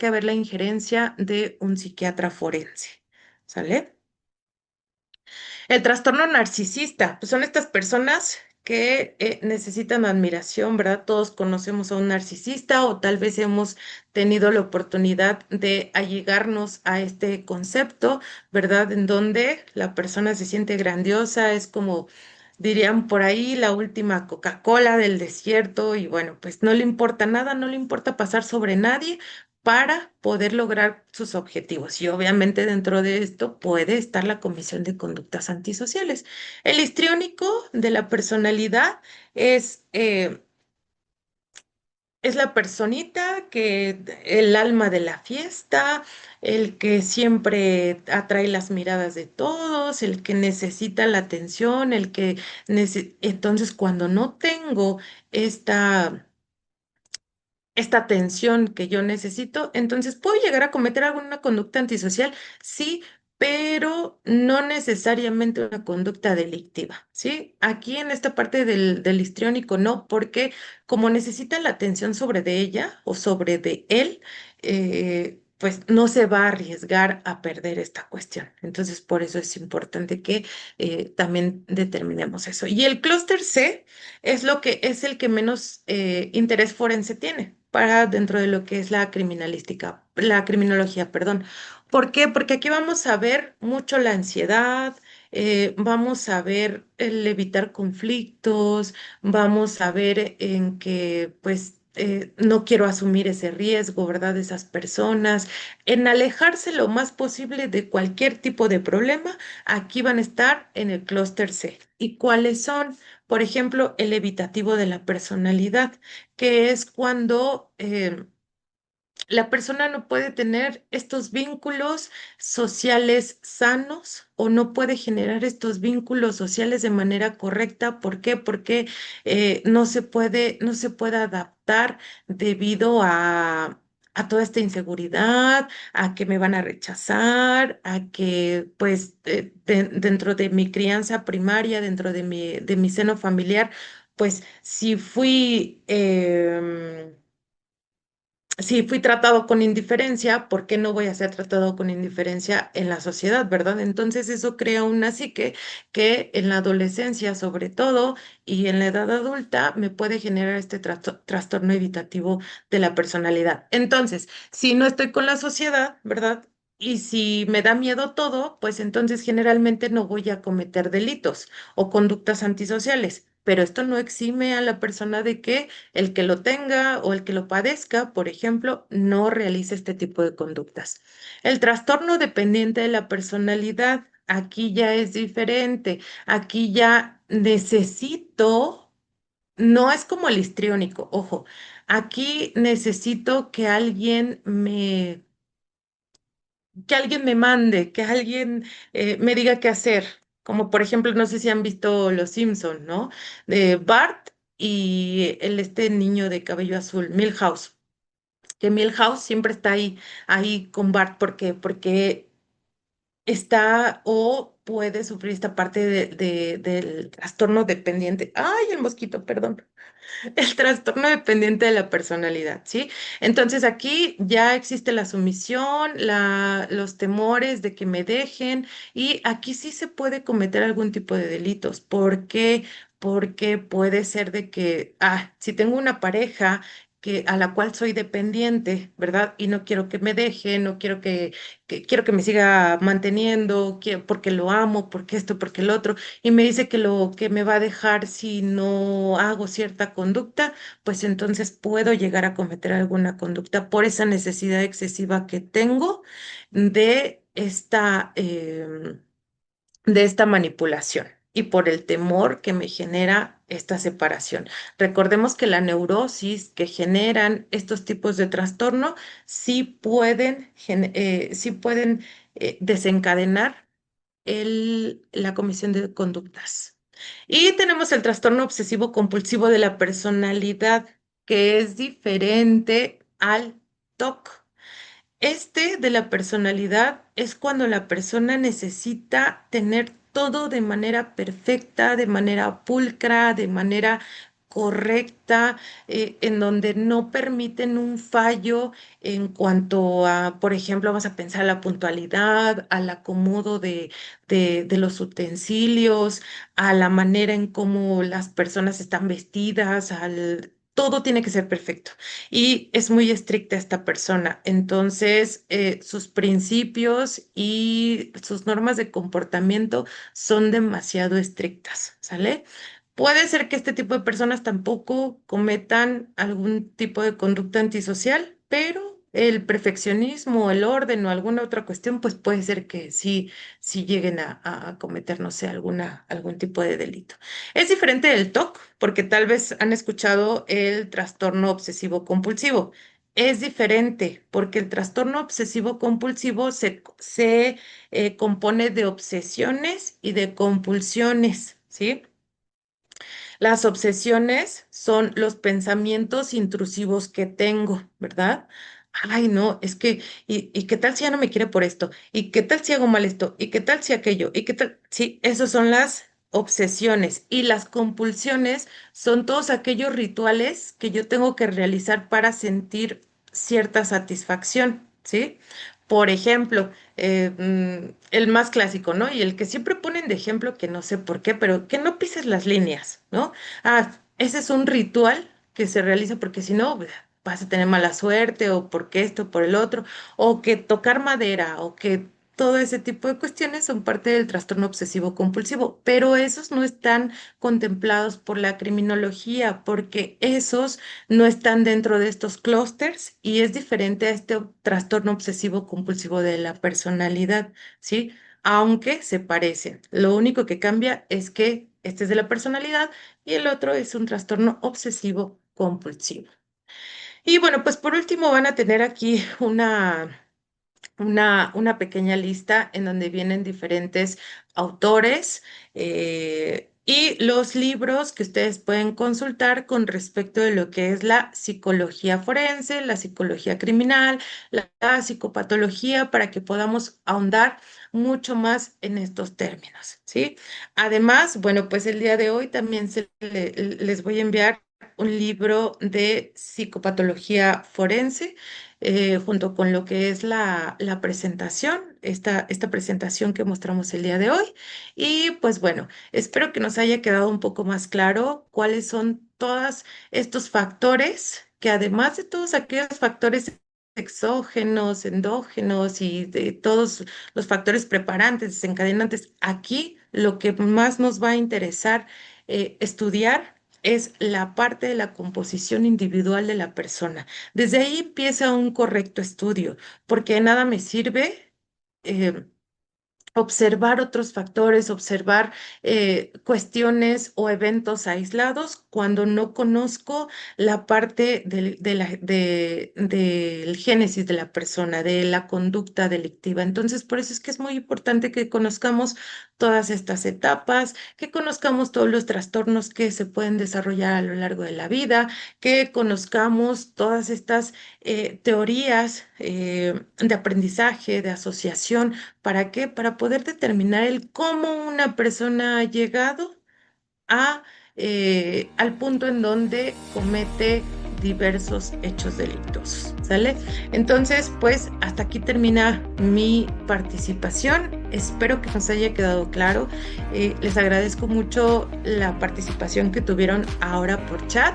haber la injerencia de un psiquiatra forense. ¿Sale? El trastorno narcisista, pues son estas personas que necesitan admiración, ¿verdad? Todos conocemos a un narcisista o tal vez hemos tenido la oportunidad de allegarnos a este concepto, ¿verdad? En donde la persona se siente grandiosa, es como dirían por ahí la última Coca-Cola del desierto y bueno, pues no le importa nada, no le importa pasar sobre nadie para poder lograr sus objetivos. Y obviamente dentro de esto puede estar la comisión de conductas antisociales. El histriónico de la personalidad es, eh, es la personita que el alma de la fiesta, el que siempre atrae las miradas de todos, el que necesita la atención, entonces cuando no tengo esta esta atención que yo necesito, entonces puedo llegar a cometer alguna conducta antisocial, sí, pero no necesariamente una conducta delictiva, ¿sí? Aquí en esta parte del histriónico no, porque como necesita la atención sobre de ella o sobre de él, pues no se va a arriesgar a perder esta cuestión. Entonces, por eso es importante que también determinemos eso. Y el clúster C es lo que es el que menos interés forense tiene para dentro de lo que es la criminalística, la criminología, perdón. ¿Por qué? Porque aquí vamos a ver mucho la ansiedad, vamos a ver el evitar conflictos, vamos a ver en que pues no quiero asumir ese riesgo, ¿verdad? De esas personas, en alejarse lo más posible de cualquier tipo de problema, aquí van a estar en el clúster C. ¿Y cuáles son? Por ejemplo, el evitativo de la personalidad, que es cuando la persona no puede tener estos vínculos sociales sanos o no puede generar estos vínculos sociales de manera correcta. ¿Por qué? Porque no se puede adaptar debido a toda esta inseguridad, a que me van a rechazar, a que pues dentro de mi crianza primaria, dentro de mi seno familiar, pues si fui tratado con indiferencia, ¿por qué no voy a ser tratado con indiferencia en la sociedad, verdad? Entonces eso crea una psique que en la adolescencia, sobre todo, y en la edad adulta, me puede generar este trastorno evitativo de la personalidad. Entonces, si no estoy con la sociedad, ¿verdad? Y si me da miedo todo, pues entonces generalmente no voy a cometer delitos o conductas antisociales. Pero esto no exime a la persona de que el que lo tenga o el que lo padezca, por ejemplo, no realice este tipo de conductas. El trastorno dependiente de la personalidad, aquí ya es diferente. Aquí ya necesito, no es como el histriónico, ojo, aquí necesito que alguien me mande, que alguien me diga qué hacer. Como por ejemplo, no sé si han visto Los Simpson, ¿no? De Bart y este niño de cabello azul, Milhouse. Que Milhouse siempre está ahí con Bart porque está o puede sufrir esta parte del trastorno dependiente. Ay, el mosquito, perdón. El trastorno dependiente de la personalidad, ¿sí? Entonces aquí ya existe la sumisión, los temores de que me dejen y aquí sí se puede cometer algún tipo de delitos. ¿Por qué? Porque puede ser de que, si tengo una pareja a la cual soy dependiente, ¿verdad? Y no quiero que me deje, no quiero quiero que me siga manteniendo, porque lo amo, porque esto, porque el otro y me dice que lo que me va a dejar si no hago cierta conducta, pues entonces puedo llegar a cometer alguna conducta por esa necesidad excesiva que tengo de esta manipulación y por el temor que me genera esta separación. Recordemos que la neurosis que generan estos tipos de trastorno sí pueden desencadenar la comisión de conductas. Y tenemos el trastorno obsesivo compulsivo de la personalidad, que es diferente al TOC. Este de la personalidad es cuando la persona necesita tener todo de manera perfecta, de manera pulcra, de manera correcta, en donde no permiten un fallo en cuanto a, por ejemplo, vamos a pensar la puntualidad, al acomodo de los utensilios, a la manera en cómo las personas están vestidas, todo tiene que ser perfecto y es muy estricta esta persona. Entonces, sus principios y sus normas de comportamiento son demasiado estrictas, ¿sale? Puede ser que este tipo de personas tampoco cometan algún tipo de conducta antisocial, pero el perfeccionismo, el orden o alguna otra cuestión, pues puede ser que sí lleguen a cometer, no sé, algún tipo de delito. Es diferente del TOC, porque tal vez han escuchado el trastorno obsesivo compulsivo. Es diferente porque el trastorno obsesivo compulsivo se compone de obsesiones y de compulsiones, ¿sí? Las obsesiones son los pensamientos intrusivos que tengo, ¿verdad? Ay, no, es que, ¿y qué tal si ya no me quiere por esto? ¿Y qué tal si hago mal esto? ¿Y qué tal si aquello? ¿Y qué tal? Sí, esas son las obsesiones. Y las compulsiones son todos aquellos rituales que yo tengo que realizar para sentir cierta satisfacción, ¿sí? Por ejemplo, el más clásico, ¿no? Y el que siempre ponen de ejemplo, que no sé por qué, pero que no pises las líneas, ¿no? Ese es un ritual que se realiza porque si no, vas a tener mala suerte o porque esto, por el otro, o que tocar madera, o que todo ese tipo de cuestiones son parte del trastorno obsesivo compulsivo, pero esos no están contemplados por la criminología, porque esos no están dentro de estos clústeres y es diferente a este trastorno obsesivo compulsivo de la personalidad, ¿sí? Aunque se parecen. Lo único que cambia es que este es de la personalidad y el otro es un trastorno obsesivo compulsivo. Y bueno, pues por último van a tener aquí una pequeña lista en donde vienen diferentes autores y los libros que ustedes pueden consultar con respecto de lo que es la psicología forense, la psicología criminal, la psicopatología, para que podamos ahondar mucho más en estos términos, ¿sí? Además, bueno, pues el día de hoy también les voy a enviar un libro de psicopatología forense junto con lo que es la presentación, esta presentación que mostramos el día de hoy. Y pues bueno, espero que nos haya quedado un poco más claro cuáles son todos estos factores, que además de todos aquellos factores exógenos, endógenos y de todos los factores preparantes, desencadenantes, aquí lo que más nos va a interesar estudiar es la parte de la composición individual de la persona. Desde ahí empieza un correcto estudio, porque de nada me sirve. eh, Observar otros factores, observar cuestiones o eventos aislados cuando no conozco la parte del génesis de la persona, de la conducta delictiva. Entonces, por eso es que es muy importante que conozcamos todas estas etapas, que conozcamos todos los trastornos que se pueden desarrollar a lo largo de la vida, que conozcamos todas estas teorías de aprendizaje, de asociación. ¿Para qué? Para poder determinar el cómo una persona ha llegado a, al punto en donde comete diversos hechos delictuosos, ¿sale? Entonces, pues hasta aquí termina mi participación. Espero que nos haya quedado claro. Les agradezco mucho la participación que tuvieron ahora por chat.